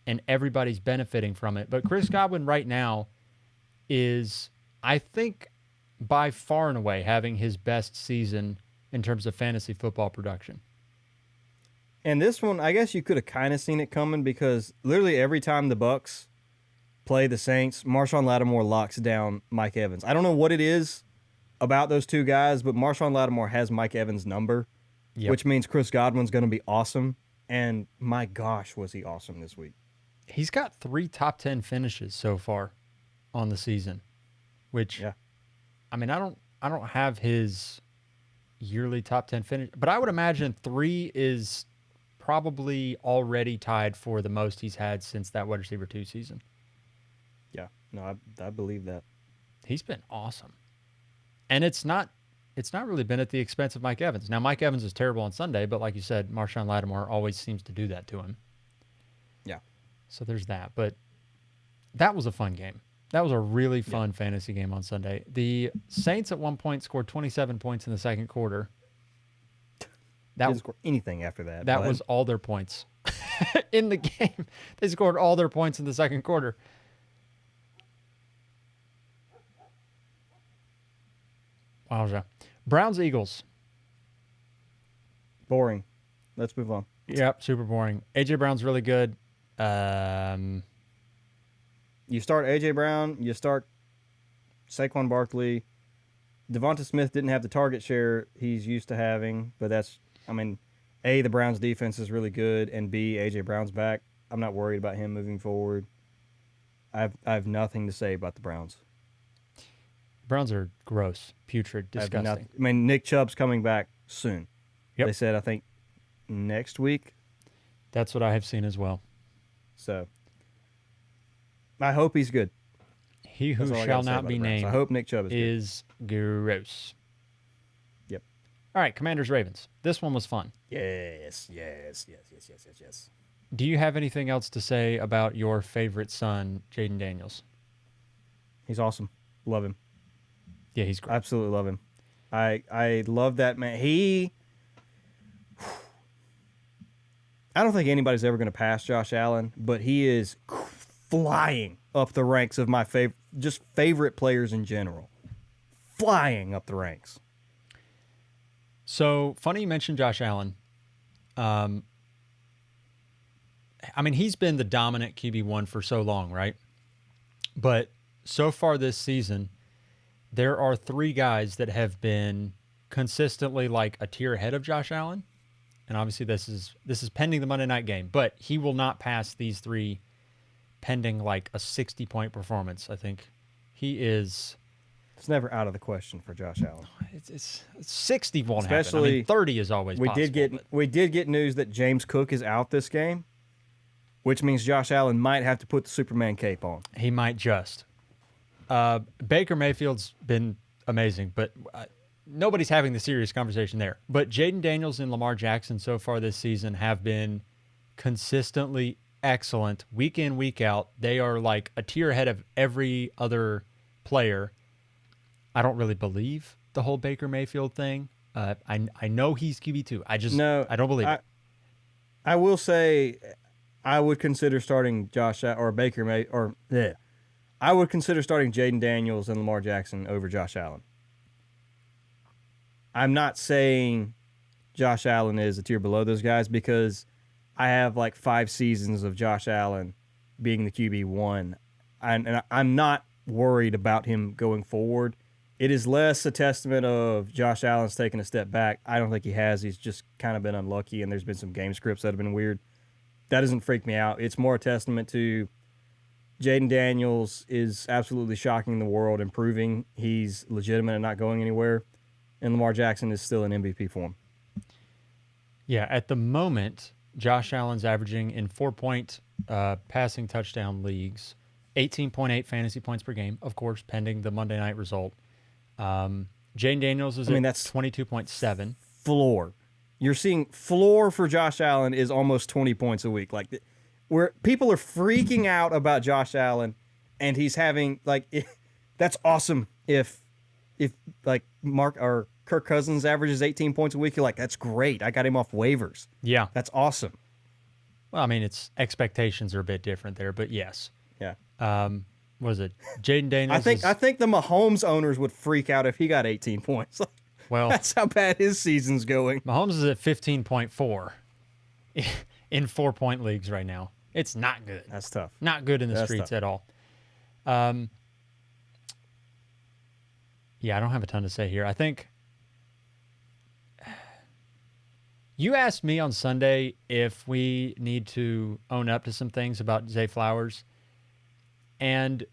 and everybody's benefiting from it. But Chris Godwin right now is, I think, by far and away having his best season in terms of fantasy football production. And this one, I guess you could have kind of seen it coming because literally every time the Bucs play the Saints, Marshawn Lattimore locks down Mike Evans. I don't know what it is about those 2 guys, but Marshawn Lattimore has Mike Evans' number, which means Chris Godwin's going to be awesome. And my gosh, was he awesome this week. He's got 3 top 10 finishes so far on the season, which, I mean, I don't have his yearly top 10 finish, but I would imagine 3 is probably already tied for the most he's had since that wide receiver 2 season. Yeah, no, I believe that. He's been awesome. And it's not really been at the expense of Mike Evans. Now, Mike Evans is terrible on Sunday, but like you said, Marshawn Lattimore always seems to do that to him. Yeah. So there's that. But that was a fun game. That was a really fun fantasy game on Sunday. The Saints at one point scored 27 points in the second quarter. They didn't score anything after that. That was all their points in the game. They scored all their points in the second quarter. Wowza. Browns-Eagles. Boring. Let's move on. Yep, super boring. A.J. Brown's really good. You start A.J. Brown, you start Saquon Barkley. Devonta Smith didn't have the target share he's used to having, but that's, I mean, A, the Browns defense is really good, and B, A.J. Brown's back. I'm not worried about him moving forward. I have nothing to say about the Browns. Browns are gross, putrid, disgusting. I mean, Nick Chubb's coming back soon. Yep. They said, I think, next week. That's what I have seen as well. So, I hope he's good. He who shall not be named I hope Nick Chubb is gross. Yep. All right, Commanders-Ravens. This one was fun. Yes. Do you have anything else to say about your favorite son, Jaden Daniels? He's awesome. Love him. Yeah, he's great. Absolutely love him. I love that man. He I don't think anybody's ever going to pass Josh Allen, but he is flying up the ranks of my favorite players in general. Flying up the ranks. So, funny you mentioned Josh Allen. I mean, he's been the dominant QB1 for so long, right? But so far this season, there are 3 guys that have been consistently like a tier ahead of Josh Allen. And obviously this is pending the Monday night game, but he will not pass these 3 pending like a 60-point performance. I think he is. It's never out of the question for Josh Allen. It's 60 won't Especially, happen. I mean, 30 is always possible. We did get news that James Cook is out this game, which means Josh Allen might have to put the Superman cape on. He might just. Baker Mayfield's been amazing, but nobody's having the serious conversation there. But Jaden Daniels and Lamar Jackson so far this season have been consistently excellent week in, week out. They are like a tier ahead of every other player. I don't really believe the whole Baker Mayfield thing. I know he's QB2. I don't believe it. I will say I would consider starting I would consider starting Jaden Daniels and Lamar Jackson over Josh Allen. I'm not saying Josh Allen is a tier below those guys because I have like 5 seasons of Josh Allen being the QB1, and I'm not worried about him going forward. It is less a testament of Josh Allen's taking a step back. I don't think he has. He's just kind of been unlucky, and there's been some game scripts that have been weird. That doesn't freak me out. It's more a testament to Jaden Daniels is absolutely shocking the world, improving. He's legitimate and not going anywhere. And Lamar Jackson is still in MVP form. Yeah, at the moment, Josh Allen's averaging in 4-point passing touchdown leagues, 18.8 fantasy points per game, of course, pending the Monday night result. Jaden Daniels is that's 22.7. Floor. You're seeing floor for Josh Allen is almost 20 points a week. Like, where people are freaking out about Josh Allen, and he's having that's awesome. If like Mark or Kirk Cousins averages 18 points a week, you're like, that's great. I got him off waivers. Yeah, that's awesome. Well, I mean, expectations are a bit different there, but yes. Yeah. Was it Jaden Daniels? I think the Mahomes owners would freak out if he got 18 points. Well, that's how bad his season's going. Mahomes is at 15.4 in 4-point leagues right now. It's not good. That's tough. Not good in the streets at all. Yeah, I don't have a ton to say here. I think you asked me on Sunday if we need to own up to some things about Zay Flowers. And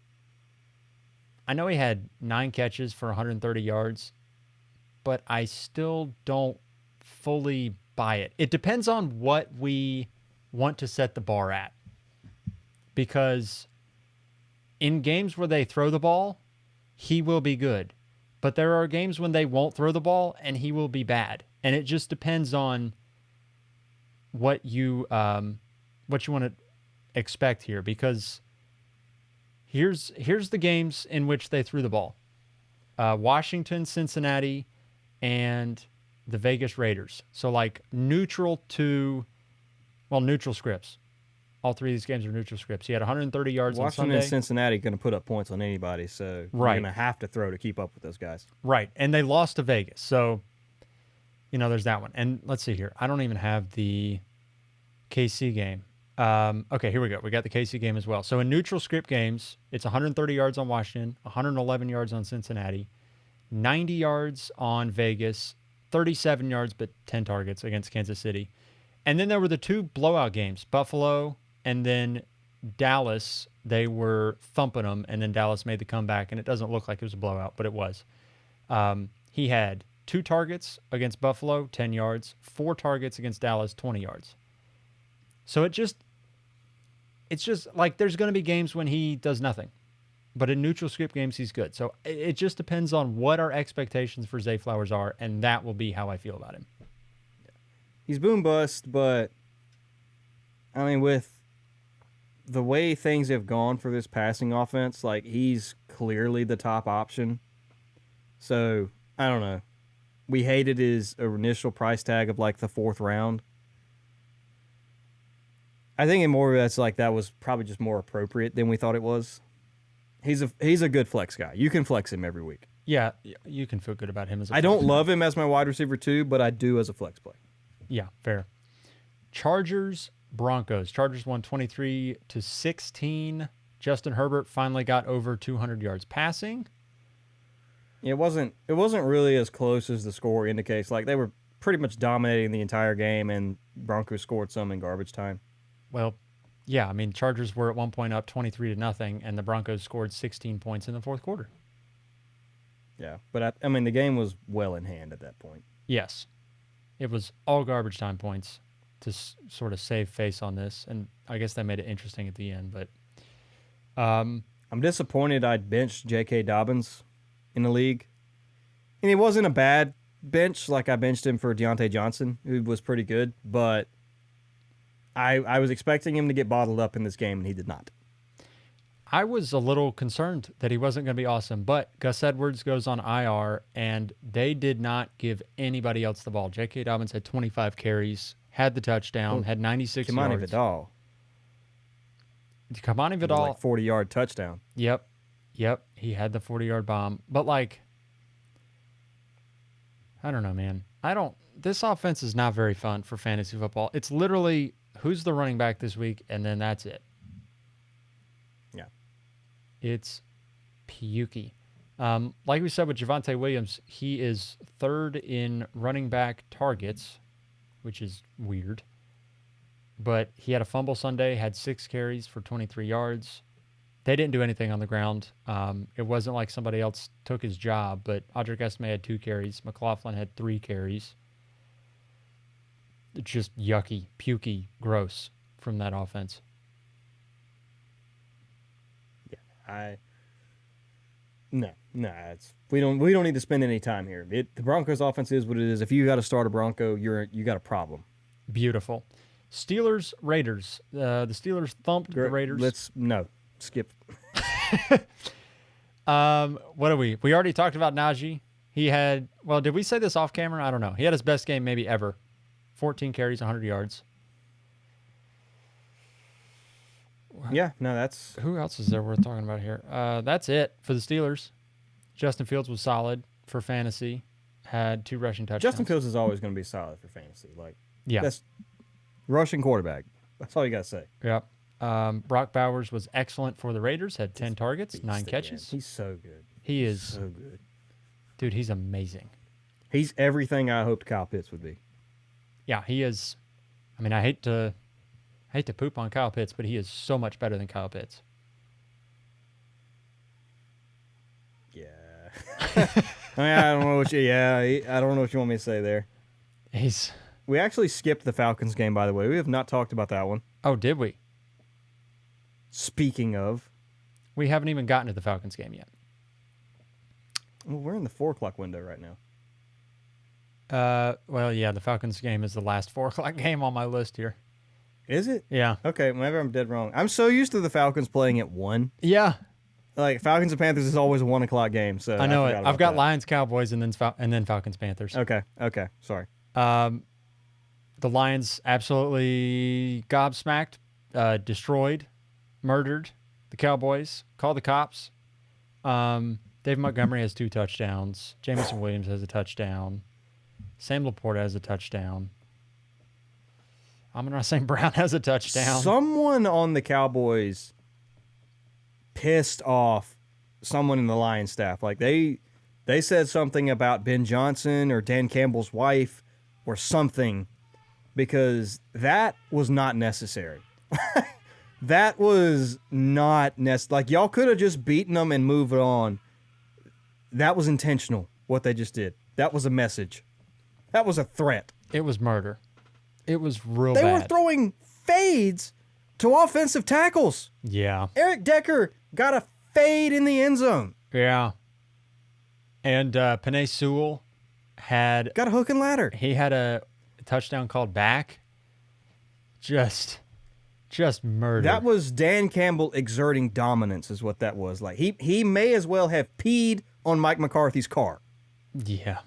I know he had 9 catches for 130 yards, but I still don't fully buy it. It depends on what we want to set the bar at. Because in games where they throw the ball, he will be good. But there are games when they won't throw the ball and he will be bad. And it just depends on what you want to expect here. Because here's the games in which they threw the ball. Washington, Cincinnati, and the Vegas Raiders. So like neutral scripts. All 3 of these games are neutral scripts. He had 130 yards on Sunday. Washington and Cincinnati going to put up points on anybody, so you're going to have to throw to keep up with those guys. Right, and they lost to Vegas, so there's that one. And let's see here. I don't even have the KC game. Okay, here we go. We got the KC game as well. So in neutral script games, it's 130 yards on Washington, 111 yards on Cincinnati, 90 yards on Vegas, 37 yards but 10 targets against Kansas City. And then there were the 2 blowout games, Buffalo and then Dallas. They were thumping them, and then Dallas made the comeback, and it doesn't look like it was a blowout, but it was. He had 2 targets against Buffalo, 10 yards, 4 targets against Dallas, 20 yards. So it's just like there's going to be games when he does nothing. But in neutral script games, he's good. So it just depends on what our expectations for Zay Flowers are, and that will be how I feel about him. He's boom bust, but I mean, with the way things have gone for this passing offense, like he's clearly the top option. So I don't know. We hated his initial price tag of like the 4th round. I think in more that's like that was probably just more appropriate than we thought it was. He's a good flex guy. You can flex him every week. Yeah, you can feel good about him as a I don't love him as my wide receiver too, but I do as a flex play. Yeah, fair. Chargers, Broncos. Chargers won 23-16. Justin Herbert finally got over 200 yards passing. It wasn't really as close as the score indicates. Like they were pretty much dominating the entire game, and Broncos scored some in garbage time. Well, yeah, I mean, Chargers were at one point up 23-0, and the Broncos scored 16 points in the fourth quarter. Yeah, but I mean, the game was well in hand at that point. Yes. It was all garbage time points to sort of save face on this, and I guess that made it interesting at the end. But I'm disappointed I'd benched J.K. Dobbins in the league. And he wasn't a bad bench. Like I benched him for Deontay Johnson, who was pretty good, but I was expecting him to get bottled up in this game, and he did not. I was a little concerned that he wasn't going to be awesome, but Gus Edwards goes on IR, and they did not give anybody else the ball. J.K. Dobbins had 25 carries, had the touchdown, had 96 Kimani yards. Vidal. Kimani Vidal. Like 40-yard touchdown. Yep. He had the 40-yard bomb. But, like, I don't know, man. This offense is not very fun for fantasy football. It's literally who's the running back this week, and then that's it. Yeah. It's pukey. Like we said with Javonte Williams, he is third in running back targets, which is weird. But he had a fumble Sunday, had 6 carries for 23 yards. They didn't do anything on the ground. It wasn't like somebody else took his job, but Audric Esme had 2 carries. McLaughlin had 3 carries. It's just yucky, pukey, gross from that offense. No, we don't need to spend any time here. The Broncos offense is what it is. If you got to start a Bronco, you got a problem. Beautiful. Steelers, Raiders. The Steelers thumped the Raiders. Skip. What are we? We already talked about Najee. He had, did we say this off camera? I don't know. He had his best game maybe ever. 14 carries, 100 yards. Yeah, no, that's... Who else is there worth talking about here? That's it for the Steelers. Justin Fields was solid for fantasy. Had 2 rushing touchdowns. Justin Fields is always going to be solid for fantasy. Yeah. That's rushing quarterback. That's all you got to say. Yep. Brock Bowers was excellent for the Raiders. Had 10 targets, 9 catches. He's so good. He is so good. Dude, he's amazing. He's everything I hoped Kyle Pitts would be. Yeah, he is. I mean, I hate to poop on Kyle Pitts, but he is so much better than Kyle Pitts. Yeah. I don't know what you want me to say there. We actually skipped the Falcons game, by the way. We have not talked about that one. Oh, did we? Speaking of, we haven't even gotten to the Falcons game yet. Well, we're in the 4 o'clock window right now. Yeah, the Falcons game is the last 4 o'clock game on my list here. Is it? Yeah. Okay, maybe I'm dead wrong. I'm so used to the Falcons playing at 1. Yeah. Like, Falcons and Panthers is always a 1 o'clock game, so I know it. I've got that. Lions, Cowboys, and then Falcons, Panthers. Okay, sorry. The Lions absolutely gobsmacked, destroyed, murdered the Cowboys, called the cops. Dave Montgomery has 2 touchdowns. Jameson Williams has a touchdown. Sam Laporta has a touchdown. Amon-Ra St. Brown has a touchdown. Someone on the Cowboys pissed off someone in the Lions staff. Like they said something about Ben Johnson or Dan Campbell's wife or something, because that was not necessary. That was not necessary. Like, y'all could have just beaten them and moved on. That was intentional, what they just did. That was a message. That was a threat. It was murder. It was real bad. They were throwing fades to offensive tackles. Yeah. Eric Decker got a fade in the end zone. Yeah. And Penei Sewell got a hook and ladder. He had a touchdown called back. Just murder. That was Dan Campbell exerting dominance is what that was. Like he may as well have peed on Mike McCarthy's car. Yeah.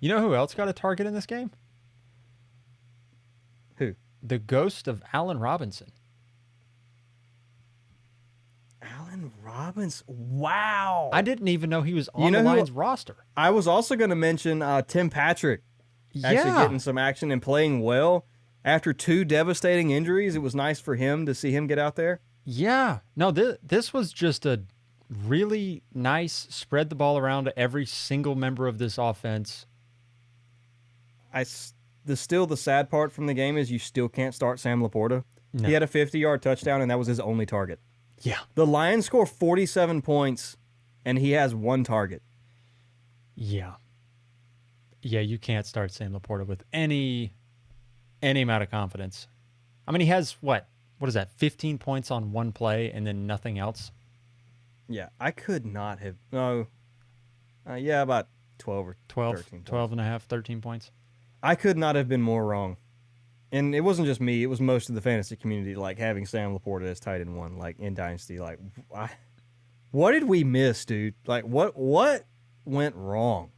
You know who else got a target in this game? Who? the ghost of Allen Robinson. Allen Robinson. Wow. I didn't even know he was on know the who- Lions roster. I was also going to mention Tim Patrick actually Yeah. getting some action and playing well. After 2 devastating injuries, it was nice for him to see him get out there. Yeah. No, this was just a really nice spread the ball around to every single member of this offense. The sad part from the game is you still can't start Sam Laporta. No. He had a 50-yard touchdown, and that was his only target. Yeah. The Lions score 47 points, and he has 1 target. Yeah. Yeah, you can't start Sam Laporta with any amount of confidence. I mean, he has what is that? 15 points on 1 play and then nothing else. Yeah, I could not have. No. About 12 or 13 points. 12 and a half, 13 points. I could not have been more wrong. And it wasn't just me. It was most of the fantasy community, like having Sam Laporta as tight end 1, like in Dynasty. Like, what did we miss, dude? Like, what went wrong?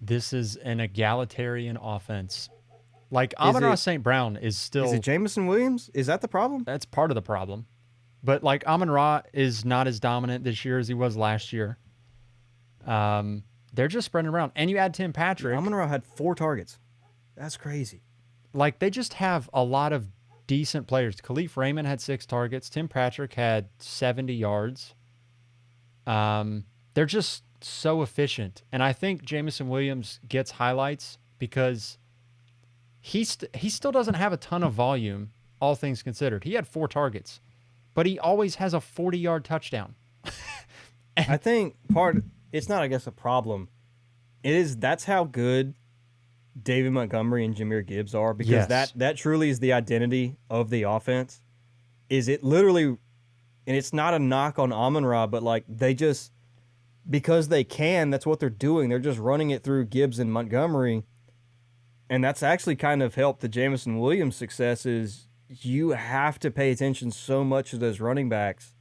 This is an egalitarian offense. Like, Is Amon-Ra it- St. Brown is still... Is it Jameson Williams? Is that the problem? That's part of the problem. But, like, Amon-Ra is not as dominant this year as he was last year. They're just spreading around. And you add Tim Patrick. Amon-Ra had 4 targets. That's crazy. Like, they just have a lot of decent players. Khalif Raymond had 6 targets. Tim Patrick had 70 yards. They're just so efficient. And I think Jameson Williams gets highlights because he still doesn't have a ton of volume, all things considered. He had 4 targets, but he always has a 40-yard touchdown. I think it's not, I guess, a problem. That's how good David Montgomery and Jahmyr Gibbs are, because Yes. that truly is the identity of the offense. Is it literally, and it's not a knock on Amon-Ra, but like they just, because they can, that's what they're doing. They're just running it through Gibbs and Montgomery. And that's actually kind of helped the Jameson Williams success. Is you have to pay attention so much to those running backs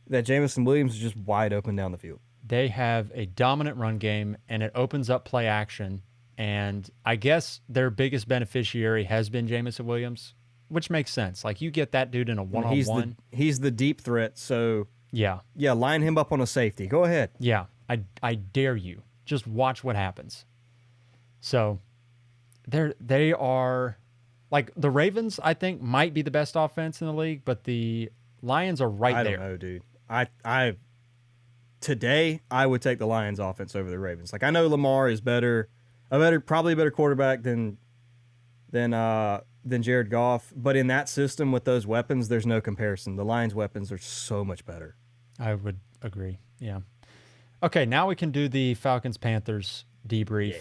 that Jameson Williams is just wide open down the field. They have a dominant run game, and it opens up play action. And I guess their biggest beneficiary has been Jameson Williams, which makes sense. Like, you get that dude in a one-on-one. He's the deep threat, so Yeah. yeah, line him up on a safety. Go ahead. Yeah. I dare you. Just watch what happens. So they are, like, the Ravens, I think, might be the best offense in the league, but the Lions are right I there. don't know, dude. Today I would take the Lions offense over the Ravens. Like, I know Lamar is probably a better quarterback than Jared Goff, but in that system with those weapons, there's no comparison. The Lions' weapons are so much better. I would agree. Yeah. Okay, now we can do the Falcons-Panthers debrief.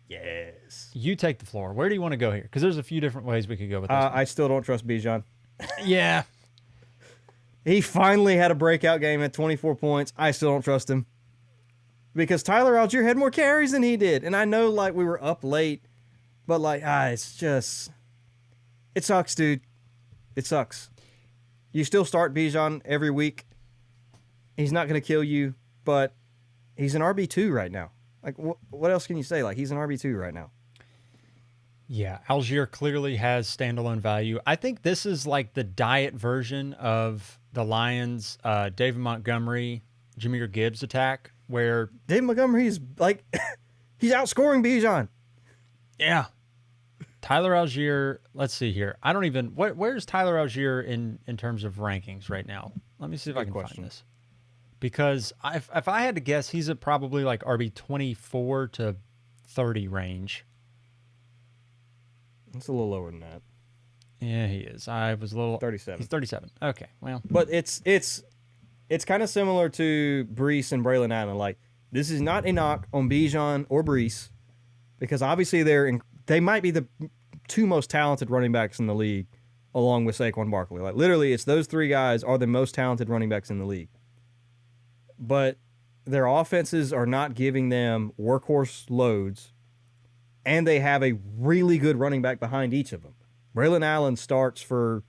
Yes. You take the floor. Where do you want to go here? Because there's a few different ways we could go with this. I still don't trust Bijan. Yeah. He finally had a breakout game at 24 points. I still don't trust him. Because Tyler Algier had more carries than he did. And I know, like, we were up late, but, like, it's just... It sucks, dude. It sucks. You still start Bijan every week. He's not going to kill you, but he's an RB2 right now. Like, what else can you say? Like, he's an RB2 right now. Yeah, Algier clearly has standalone value. I think this is like the diet version of the Lions, David Montgomery, Jahmyr Gibbs attack, where... David Montgomery is, like, he's outscoring Bijan. Yeah. Tyler Algier, let's see here. I don't even... Where's Tyler Algier in terms of rankings right now? Let me see if I can find this. Because if I had to guess, he's at probably like RB 24 to 30 range. It's a little lower than that. Yeah, he is. I was a little... 37. He's 37. Okay, well... But it's kind of similar to Brees and Braylon Allen. Like, this is not a knock on Bijan or Brees, because obviously they might be the 2 most talented running backs in the league, along with Saquon Barkley. Like, literally, it's those 3 guys are the most talented running backs in the league. But their offenses are not giving them workhorse loads, and they have a really good running back behind each of them. Braylon Allen starts for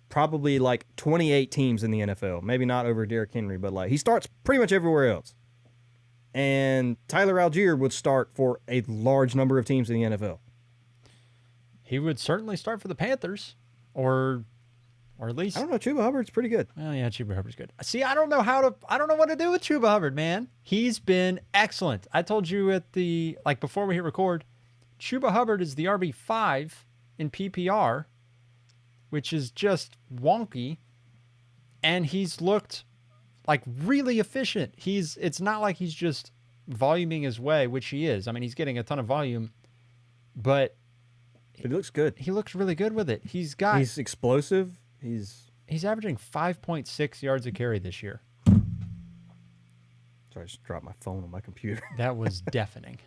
probably like 28 teams in the NFL. Maybe not over Derrick Henry, but like he starts pretty much everywhere else. And Tyler Algier would start for a large number of teams in the NFL. he would certainly start for the Panthers, or at least. I don't know. Chuba Hubbard's pretty good. Oh yeah, Chuba Hubbard's good. See, I don't know what to do with Chuba Hubbard, man. He's been excellent. I told you before we hit record, Chuba Hubbard is the RB5 in PPR, which is just wonky, and he's looked like really efficient. It's not like he's just voluming his way, which he is. I mean, he's getting a ton of volume, but he looks good. He looks really good with it. He's explosive. He's averaging 5.6 yards a carry this year. Sorry, I just dropped my phone on my computer. That was deafening.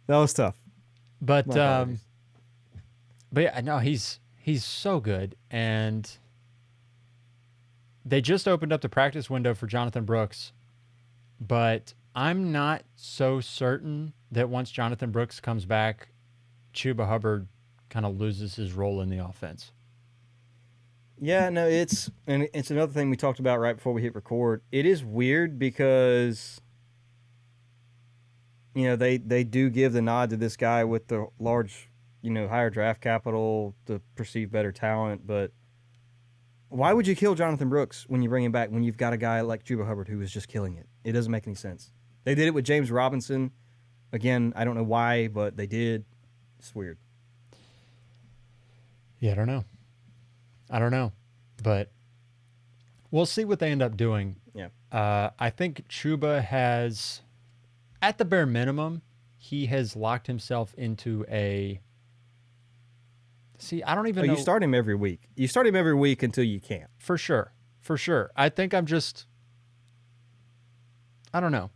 That was tough. But yeah, no, he's so good, and they just opened up the practice window for Jonathan Brooks, but I'm not so certain that once Jonathan Brooks comes back, Chuba Hubbard kind of loses his role in the offense. Yeah, no, it's another thing we talked about right before we hit record. It is weird because, they do give the nod to this guy with the large, higher draft capital, the perceived better talent, but why would you kill Jonathan Brooks when you bring him back when you've got a guy like Chuba Hubbard who is just killing it? It doesn't make any sense. They did it with James Robinson. Again, I don't know why, but they did. It's weird. Yeah, I don't know, but we'll see what they end up doing. Yeah. I think Chuba has, at the bare minimum, he has locked himself into a. See, I don't even know. You start him every week. You start him every week until you can't. For sure. I think I don't know.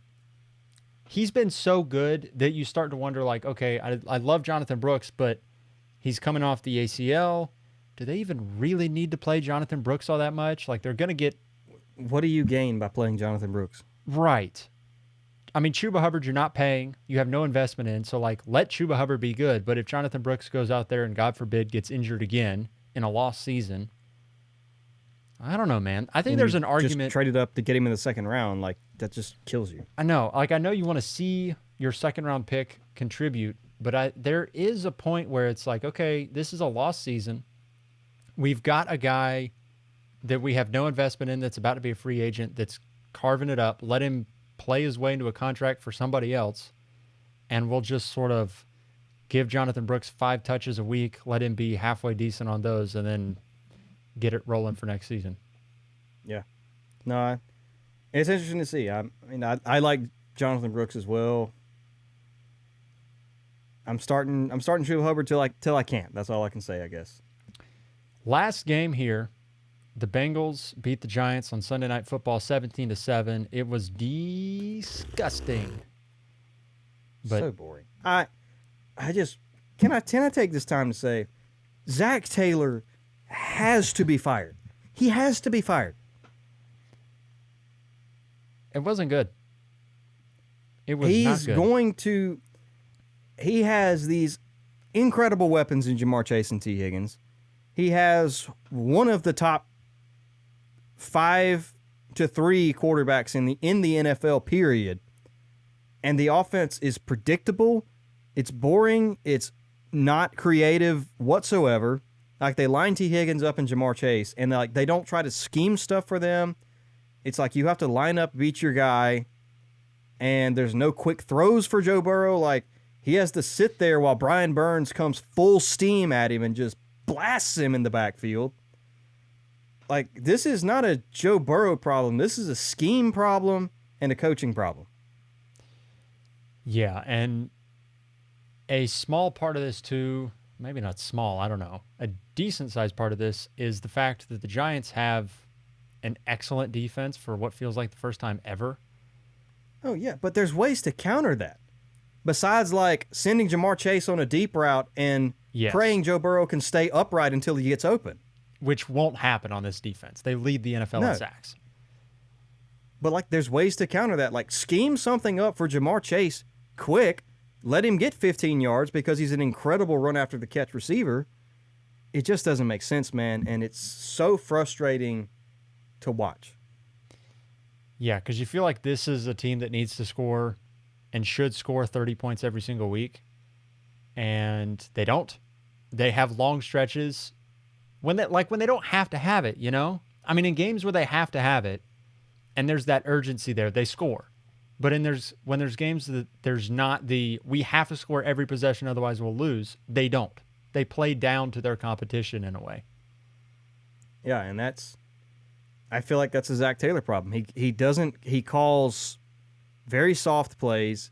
He's been so good that you start to wonder, like, okay, I love Jonathan Brooks, but he's coming off the ACL. Do they even really need to play Jonathan Brooks all that much? Like, they're going to get... What do you gain by playing Jonathan Brooks? Right. I mean, Chuba Hubbard, you're not paying. You have no investment in. So, like, let Chuba Hubbard be good. But if Jonathan Brooks goes out there and, God forbid, gets injured again in a lost season, I don't know, man. I think there's an argument. Just traded up to get him in the second round. Like, that just kills you. I know. Like, I know you want to see your second-round pick contribute, but there is a point where it's like, okay, this is a lost season. We've got a guy that we have no investment in that's about to be a free agent that's carving it up. Let him play his way into a contract for somebody else, and we'll just sort of give Jonathan Brooks 5 touches a week, let him be halfway decent on those, and then get it rolling for next season. Yeah. No, it's interesting to see. I like Jonathan Brooks as well. I'm starting Chuba Hubbard till I can't. That's all I can say, I guess. Last game here, the Bengals beat the Giants on Sunday Night Football 17-7. It was disgusting. But so boring. I just can I take this time to say Zach Taylor has to be fired. He has to be fired. It wasn't good. It was not good. He has these incredible weapons in Jamar Chase and T. Higgins. He has one of the top 5 to 3 quarterbacks in the NFL, period. And the offense is predictable. It's boring. It's not creative whatsoever. Like, they line T. Higgins up and Jamar Chase, and they don't try to scheme stuff for them. It's like you have to line up, beat your guy, and there's no quick throws for Joe Burrow. Like, he has to sit there while Brian Burns comes full steam at him and just blasts him in the backfield. Like, this is not a Joe Burrow problem. This is a scheme problem and a coaching problem. Yeah, and a small part of this too, maybe not small, I don't know, a decent-sized part of this is the fact that the Giants have an excellent defense for what feels like the first time ever. Oh, yeah, but there's ways to counter that. Besides, like, sending Jamar Chase on a deep route and praying Joe Burrow can stay upright until he gets open. Which won't happen on this defense. They lead the NFL in sacks. But, like, there's ways to counter that. Like, scheme something up for Jamar Chase quick. Let him get 15 yards because he's an incredible run-after-the-catch receiver. It just doesn't make sense, man, and it's so frustrating to watch. Yeah, because you feel like this is a team that needs to score and should score 30 points every single week. And they don't. They have long stretches when they don't have to have it, you know? I mean, in games where they have to have it and there's that urgency there, they score. But when there's games that there's not we have to score every possession, otherwise we'll lose, they don't. They play down to their competition in a way. Yeah, and I feel like that's a Zach Taylor problem. He calls very soft plays,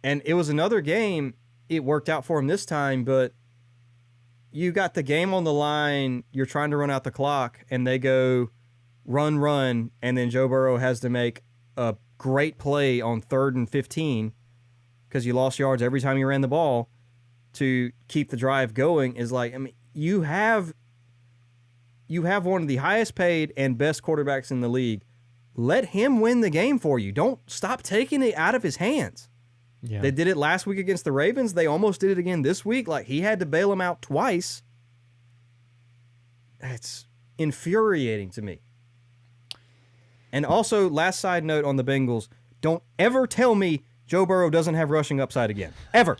and it was another game. It worked out for him this time, but you got the game on the line. You're trying to run out the clock, and they go run, and then Joe Burrow has to make a great play on 3rd and 15 because you lost yards every time you ran the ball to keep the drive going. Is like, I mean, you have one of the highest paid and best quarterbacks in the league. Let him win the game for you. Don't stop taking it out of his hands. Yeah. They did it last week against the Ravens. They almost did it again this week. Like, he had to bail him out twice. It's infuriating to me. And also, last side note on the Bengals, don't ever tell me Joe Burrow doesn't have rushing upside again. Ever.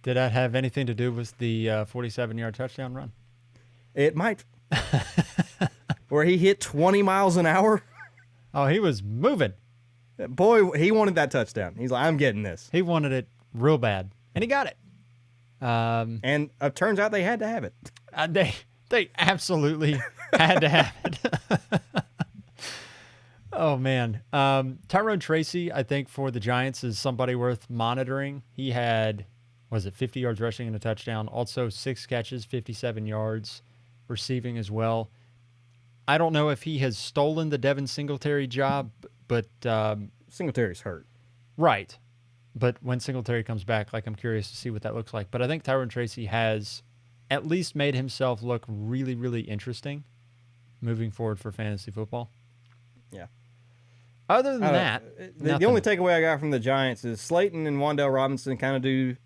Did that have anything to do with the 47-yard touchdown run? It might. Where he hit 20 miles an hour. Oh, he was moving. Boy, he wanted that touchdown. He's like, I'm getting this. He wanted it real bad, and he got it. And it turns out they had to have it. They absolutely had to have it. Oh, man. Tyrone Tracy, I think, for the Giants is somebody worth monitoring. He had, 50 yards rushing and a touchdown. Also 6 catches, 57 yards receiving as well. I don't know if he has stolen the Devin Singletary job, but Singletary's hurt. Right. But when Singletary comes back, I'm curious to see what that looks like. But I think Tyrone Tracy has at least made himself look really, really interesting moving forward for fantasy football. Yeah. Other than that, the only takeaway I got from the Giants is Slayton and Wan'Dale Robinson kind of do.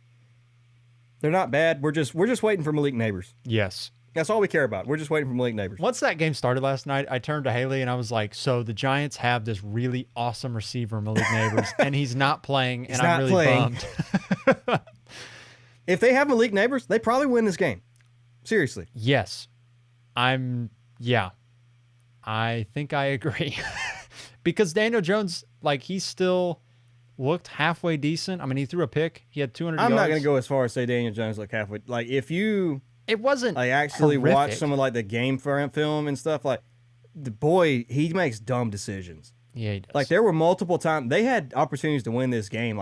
They're not bad. We're just waiting for Malik Neighbors. Yes. That's all we care about. We're just waiting for Malik Neighbors. Once that game started last night, I turned to Haley and I was like, so the Giants have this really awesome receiver, Malik Neighbors, and he's not playing, and I'm really bummed. If they have Malik Neighbors, they probably win this game. Seriously. Yes. I think I agree. Because Daniel Jones, he still looked halfway decent. I mean, he threw a pick. He had 200 yards. I'm not going to go as far as say Daniel Jones looked halfway. If you... It wasn't actually horrific. watch some of the game film and stuff. The boy, he makes dumb decisions. Yeah, he does. There were multiple times they had opportunities to win this game.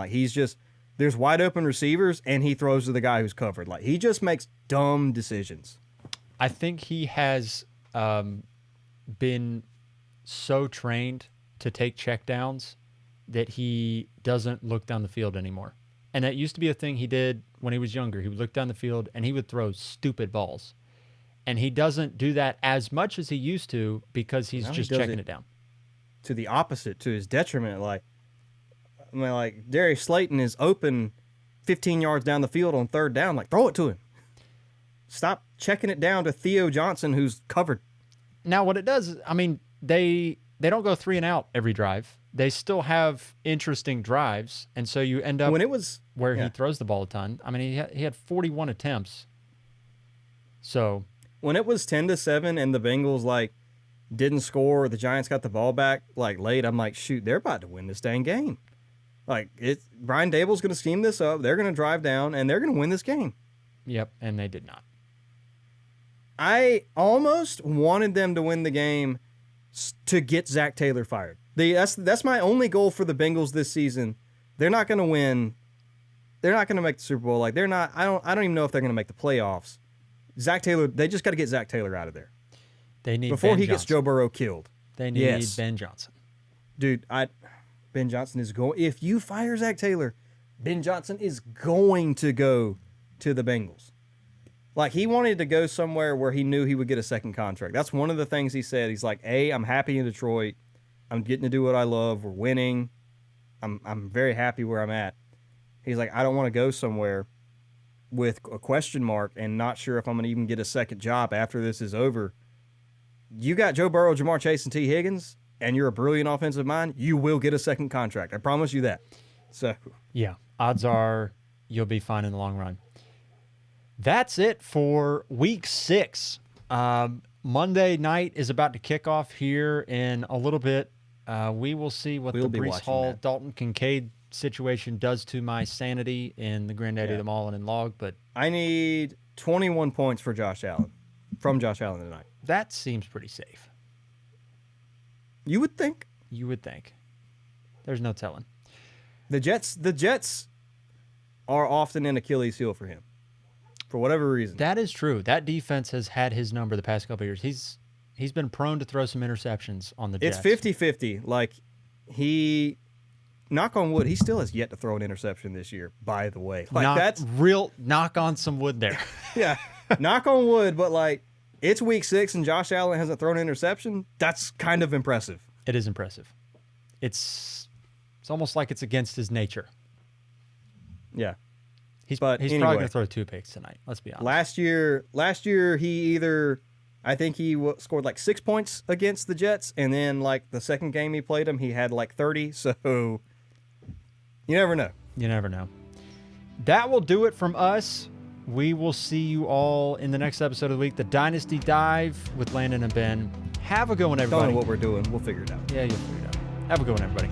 There's wide open receivers and he throws to the guy who's covered. He just makes dumb decisions. I think he has been so trained to take checkdowns that he doesn't look down the field anymore. And that used to be a thing he did when he was younger. He would look down the field and he would throw stupid balls. And he doesn't do that as much as he used to because he's just checking it down. To the opposite, to his detriment. Darius Slayton is open 15 yards down the field on 3rd down. Throw it to him. Stop checking it down to Theo Johnson, who's covered. Now, what it does is, they don't go 3 and out every drive. They still have interesting drives, and so you end up he throws the ball a ton. He had 41 attempts. So when it was 10-7 and the Bengals didn't score, the Giants got the ball back late. I'm like, shoot, they're about to win this dang game. Brian Dable's going to scheme this up. They're going to drive down and they're going to win this game. Yep, and they did not. I almost wanted them to win the game to get Zach Taylor fired. That's my only goal for the Bengals this season. They're not going to win. They're not going to make the Super Bowl. They're not. I don't even know if they're going to make the playoffs. Zach Taylor. They just got to get Zach Taylor out of there. They need before Ben he Johnson. Gets Joe Burrow killed. They need Ben Johnson. Dude, Ben Johnson is going. If you fire Zach Taylor, Ben Johnson is going to go to the Bengals. He wanted to go somewhere where he knew he would get a second contract. That's one of the things he said. He's like, I'm happy in Detroit. I'm getting to do what I love. We're winning. I'm very happy where I'm at. He's like, I don't want to go somewhere with a question mark and not sure if I'm going to even get a second job after this is over. You got Joe Burrow, Jamar Chase, and T. Higgins. and you're a brilliant offensive mind, you will get a second contract. I promise you that. So, yeah, odds are you'll be fine in the long run. That's it for week 6. Monday night is about to kick off here in a little bit. We will see what the Breece Hall, Dalton Kincaid situation does to my sanity in the Granddaddy, the Maulin and Log. But I need 21 points for Josh Allen, from Josh Allen tonight. That seems pretty safe. You would think. You would think. There's no telling. The Jets are often an Achilles heel for him, for whatever reason. That is true. That defense has had his number the past couple of years. He's been prone to throw some interceptions on the Jets. It's 50-50. Like, knock on wood, he still has yet to throw an interception this year, by the way. Like, that's real knock on some wood there. Yeah. Knock on wood, but like, it's week 6 and Josh Allen hasn't thrown an interception. That's kind of impressive. It is impressive. It's almost like it's against his nature. Yeah. He's probably going to throw 2 picks tonight. Let's be honest. Last year I think he scored like 6 points against the Jets, and then like the second game he played him, he had like 30. So you never know. You never know. That will do it from us. We will see you all in the next episode of the week, the Dynasty Dive with Landon and Ben. Have a good one, everybody. Don't know what we're doing. We'll figure it out. Yeah, you'll figure it out. Have a good one, everybody.